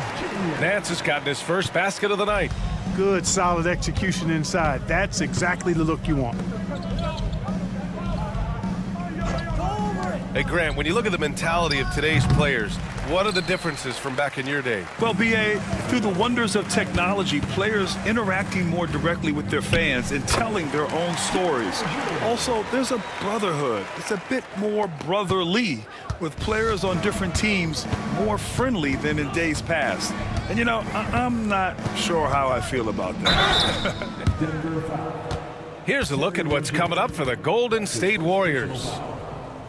S1: Nance has gotten his first basket of the night.
S2: Good, solid execution inside. That's exactly the look you want.
S1: Hey, Grant, when you look at the mentality of today's players, what are the differences from back in your day?
S3: Well, B.A., through the wonders of technology, players interacting more directly with their fans and telling their own stories. Also, there's a brotherhood. It's a bit more brotherly, with players on different teams more friendly than in days past. And, you know, I'm not sure how I feel about that.
S1: Here's a look at what's coming up for the Golden State Warriors.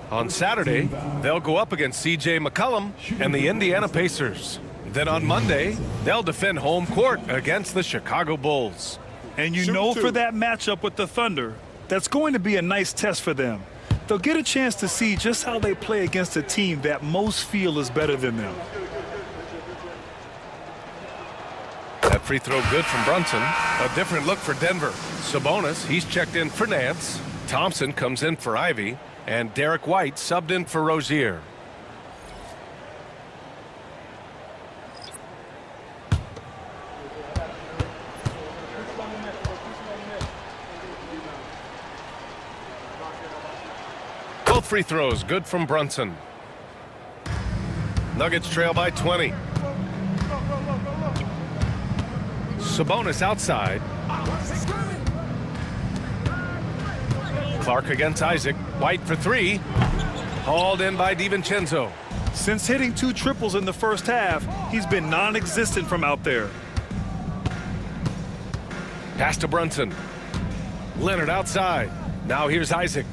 S1: On Saturday, they'll go up against C.J. McCollum and the Indiana Pacers. Then on Monday, they'll defend home court against the Chicago Bulls.
S9: And you know for that matchup with the Thunder, that's going to be a nice test for them. They'll get a chance to see just how they play against a team that most feel is better than them.
S1: That free throw good from Brunson. A different look for Denver. Sabonis, he's checked in for Nance. Thompson comes in for Ivy. And Derek White subbed in for Rozier. Both free throws good from Brunson. Nuggets trail by 20. Sabonis outside. Clark against Isaac. White for 3. Hauled in by DiVincenzo.
S9: Since hitting 2 triples in the first half, he's been non-existent from out there.
S1: Pass to Brunson. Leonard outside. Now here's Isaac.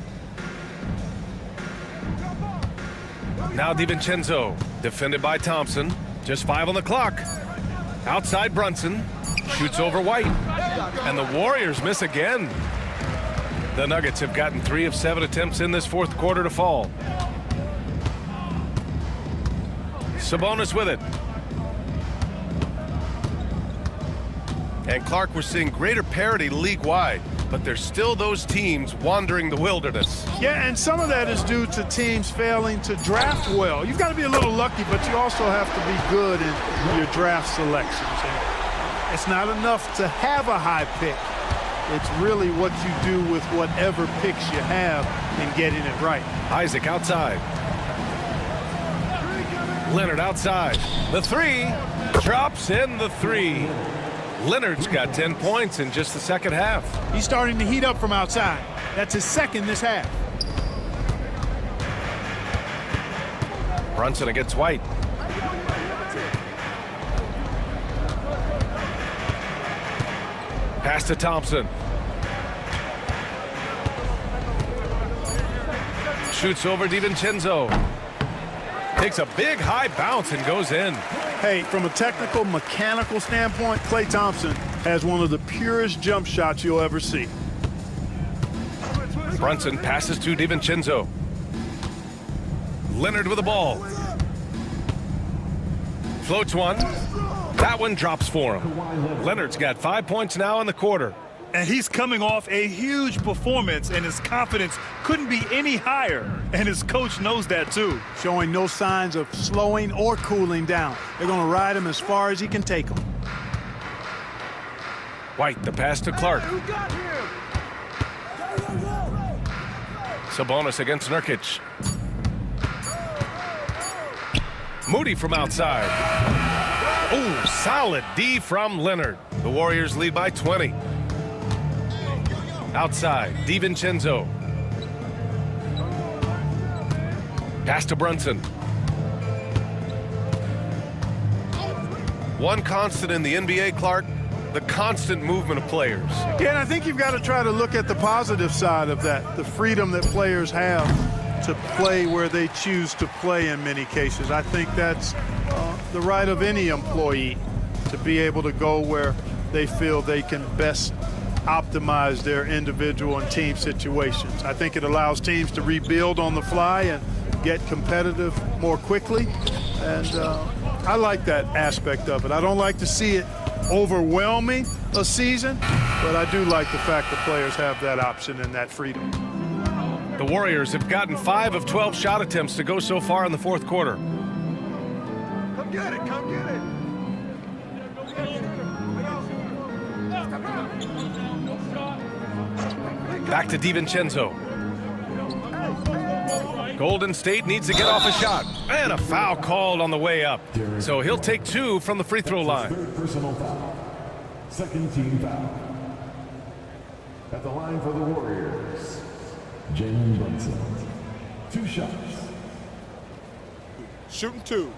S1: Now DiVincenzo. Defended by Thompson. Just 5 on the clock. Outside Brunson. Shoots over White. And the Warriors miss again. The Nuggets have gotten 3 of 7 attempts in this 4th quarter to fall. Sabonis with it. And Clark, we're seeing greater parity league-wide, but there's still those teams wandering the wilderness.
S2: Yeah, and some of that is due to teams failing to draft well. You've got to be a little lucky, but you also have to be good in your draft selections. And it's not enough to have a high pick. It's really what you do with whatever picks you have and getting it right.
S1: Isaac outside. Leonard outside. The 3. Drops in the 3. Leonard's got 10 points in just the second half.
S2: He's starting to heat up from outside. That's his second this half.
S1: Brunson against White. Pass to Thompson. Shoots over DiVincenzo. Takes a big high bounce and goes in.
S2: Hey, from a technical, mechanical standpoint, Klay Thompson has one of the purest jump shots you'll ever see.
S1: Brunson passes to DiVincenzo. Leonard with the ball. Floats one. That one drops for him. Leonard's got 5 points now in the quarter.
S9: And he's coming off a huge performance, and his confidence couldn't be any higher. And his coach knows that, too.
S2: Showing no signs of slowing or cooling down. They're going to ride him as far as he can take him.
S1: White, the pass to Clark. Sabonis against Nurkic. Moody from outside. Oh, solid D from Leonard. The Warriors lead by 20. Outside, DiVincenzo. Pass to Brunson. One constant in the NBA, Clark, the constant movement of players.
S2: Yeah, and I think you've got to try to look at the positive side of that, the freedom that players have to play where they choose to play in many cases. I think that's the right of any employee to be able to go where they feel they can best optimize their individual and team situations. I think it allows teams to rebuild on the fly and get competitive more quickly. And I like that aspect of it. I don't like to see it overwhelming a season, but I do like the fact that players have that option and that freedom.
S1: The Warriors have gotten 5 of 12 shot attempts to go so far in the fourth quarter.
S2: Come get it, come get it.
S1: Back to DiVincenzo. Golden State needs to get off a shot. And a foul called on the way up. So he'll take 2 from the free throw line.
S5: Third personal foul. Second team foul. At the line for the Warriors, Jalen Brunson. 2 shots.
S2: Shooting 2.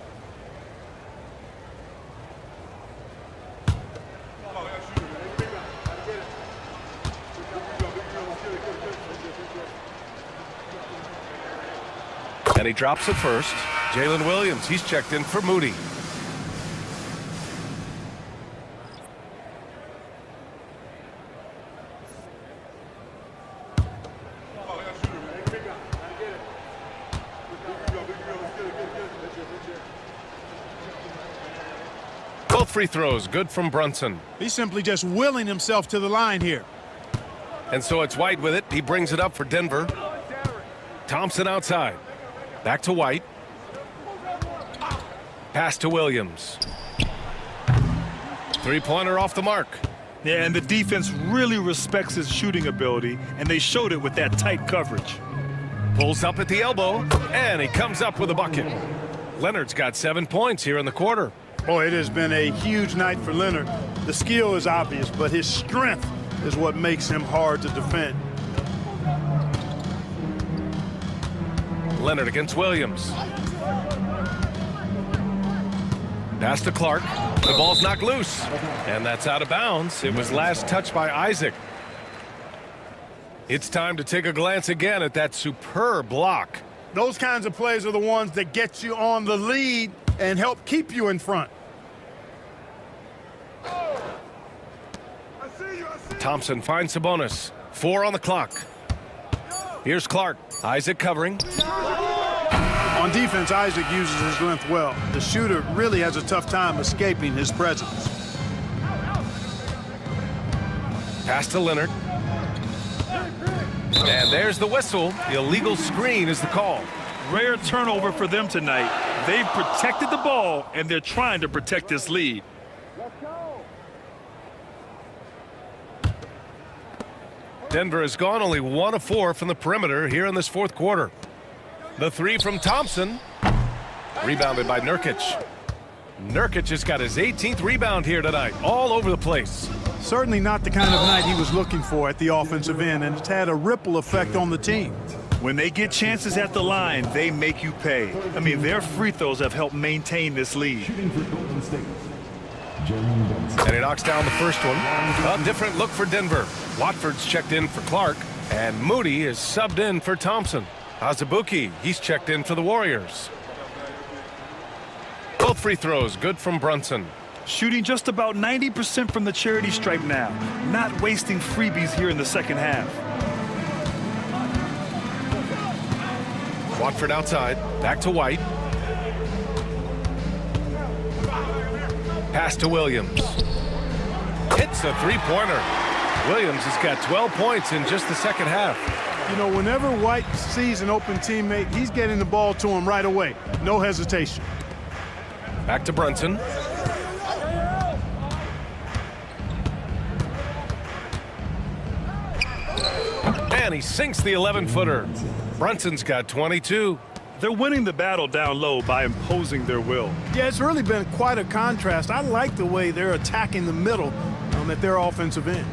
S1: And he drops it first. Jalen Williams, he's checked in for Moody. Both free throws good from Brunson.
S2: He's simply just willing himself to the line here.
S1: And so it's White with it. He brings it up for Denver. Thompson outside. Back to White. Pass to Williams. Three-pointer off the mark.
S9: Yeah, and the defense really respects his shooting ability, and they showed it with that tight coverage.
S1: Pulls up at the elbow, and he comes up with a bucket. Leonard's got 7 points here in the quarter.
S2: Boy, it has been a huge night for Leonard. The skill is obvious, but his strength is what makes him hard to defend.
S1: Leonard against Williams. Pass to Clark. The ball's knocked loose. And that's out of bounds. It was last touched by Isaac. It's time to take a glance again at that superb block.
S2: Those kinds of plays are the ones that get you on the lead and help keep you in front.
S1: Thompson finds Sabonis. 4 on the clock. Here's Clark. Isaac covering.
S2: On defense, Isaac uses his length well. The shooter really has a tough time escaping his presence.
S1: Pass to Leonard. And there's the whistle. The illegal screen is the call.
S9: Rare turnover for them tonight. They've protected the ball, and they're trying to protect this lead.
S1: Denver has gone only 1 of 4 from the perimeter here in this fourth quarter. The 3 from Thompson. Rebounded by Nurkic. Nurkic has got his 18th rebound here tonight, all over the place.
S2: Certainly not the kind of night he was looking for at the offensive end, and it's had a ripple effect on the team.
S9: When they get chances at the line, they make you pay. I mean, their free throws have helped maintain this lead.
S5: Shooting for Golden State, Jalen Brunson.
S1: And he knocks down the first one. A different look for Denver. Watford's checked in for Clark, and Moody is subbed in for Thompson. Azubuike, he's checked in for the Warriors. Both free throws good from Brunson.
S9: Shooting just about 90% from the charity stripe now. Not wasting freebies here in the second half.
S1: Watford outside. Back to White. Pass to Williams. Hits a three-pointer. Williams has got 12 points in just the second half.
S2: You know, whenever White sees an open teammate, he's getting the ball to him right away. No hesitation.
S1: Back to Brunson. And he sinks the 11-footer. Brunson's got 22.
S9: They're winning the battle down low by imposing their will.
S2: Yeah, it's really been quite a contrast. I like the way they're attacking the middle at their offensive end.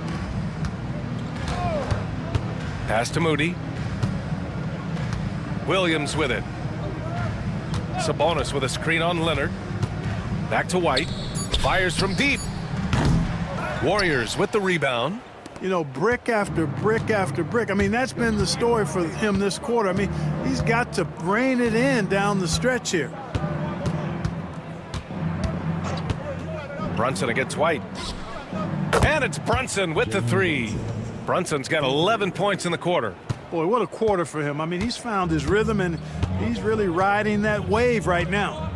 S1: Pass to Moody. Williams with it. Sabonis with a screen on Leonard. Back to White. Fires from deep. Warriors with the rebound.
S2: You know, brick after brick after brick. I mean, that's been the story for him this quarter. I mean, he's got to rein it in down the stretch here.
S1: Brunson against White. And it's Brunson with the three. Brunson's got 11 points in the quarter.
S2: Boy, what a quarter for him. I mean, he's found his rhythm, and he's really riding that wave right now.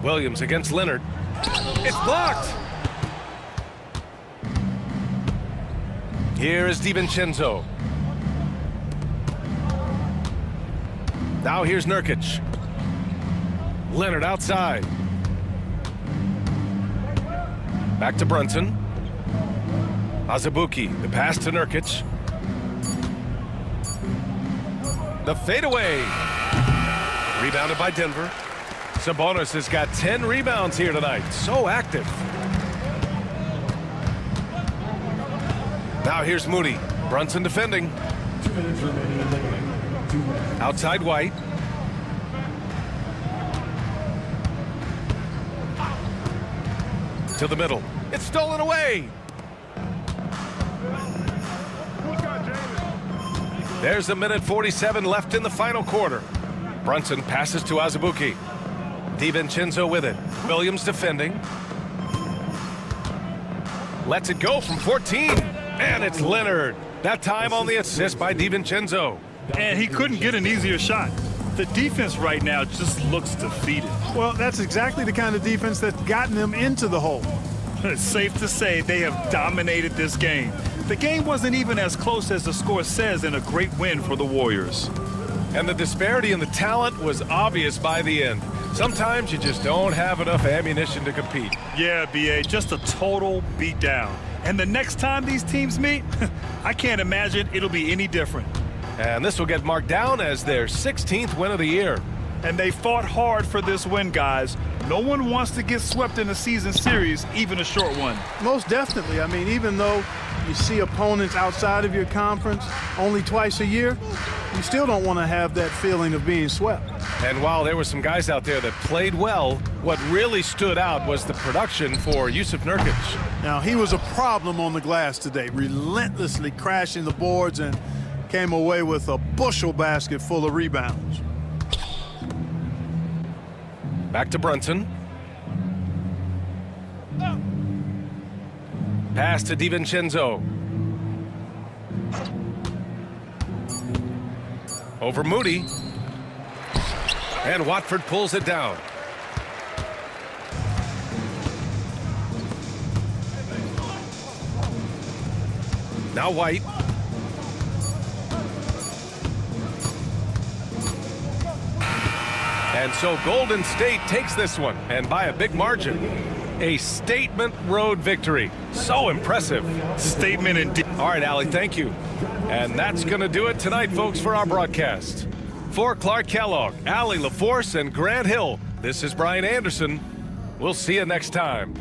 S1: Williams against Leonard. It's blocked. Here is DiVincenzo. Now here's Nurkic. Leonard outside. Back to Brunson. Azubuike, the pass to Nurkic. The fadeaway. Rebounded by Denver. Sabonis has got 10 rebounds here tonight. So active. Now here's Moody. Brunson defending.
S5: 2 minutes remaining in the game. 2 minutes.
S1: Outside White. To the middle. It's stolen away. There's 1:47 left in the final quarter. Brunson passes to Azubuike. DiVincenzo with it. Williams defending. Lets it go from 14. And it's Leonard. That time on the assist by DiVincenzo.
S9: And he couldn't get an easier shot. The defense right now just looks defeated.
S2: Well, that's exactly the kind of defense that's gotten them into the hole.
S9: It's safe to say they have dominated this game. The game wasn't even as close as the score says in a great win for the Warriors.
S1: And the disparity in the talent was obvious by the end. Sometimes you just don't have enough ammunition to compete.
S9: Yeah, B.A., just a total beatdown. And the next time these teams meet, I can't imagine it'll be any different.
S1: And this will get marked down as their 16th win of the year.
S9: And they fought hard for this win, guys. No one wants to get swept in a season series, even a short one.
S2: Most definitely. I mean, even though you see opponents outside of your conference only twice a year, you still don't want to have that feeling of being swept.
S1: And while there were some guys out there that played well, what really stood out was the production for Jusuf Nurkic.
S2: Now, he was a problem on the glass today, relentlessly crashing the boards and came away with a bushel basket full of rebounds.
S1: Back to Brunson. Pass to DiVincenzo. Over Moody. And Watford pulls it down. Now White. And so Golden State takes this one, and by a big margin. A statement road victory. So impressive.
S9: Statement indeed.
S1: All right, Allie, thank you. And that's going to do it tonight, folks, for our broadcast. For Clark Kellogg, Allie LaForce, and Grant Hill, this is Brian Anderson. We'll see you next time.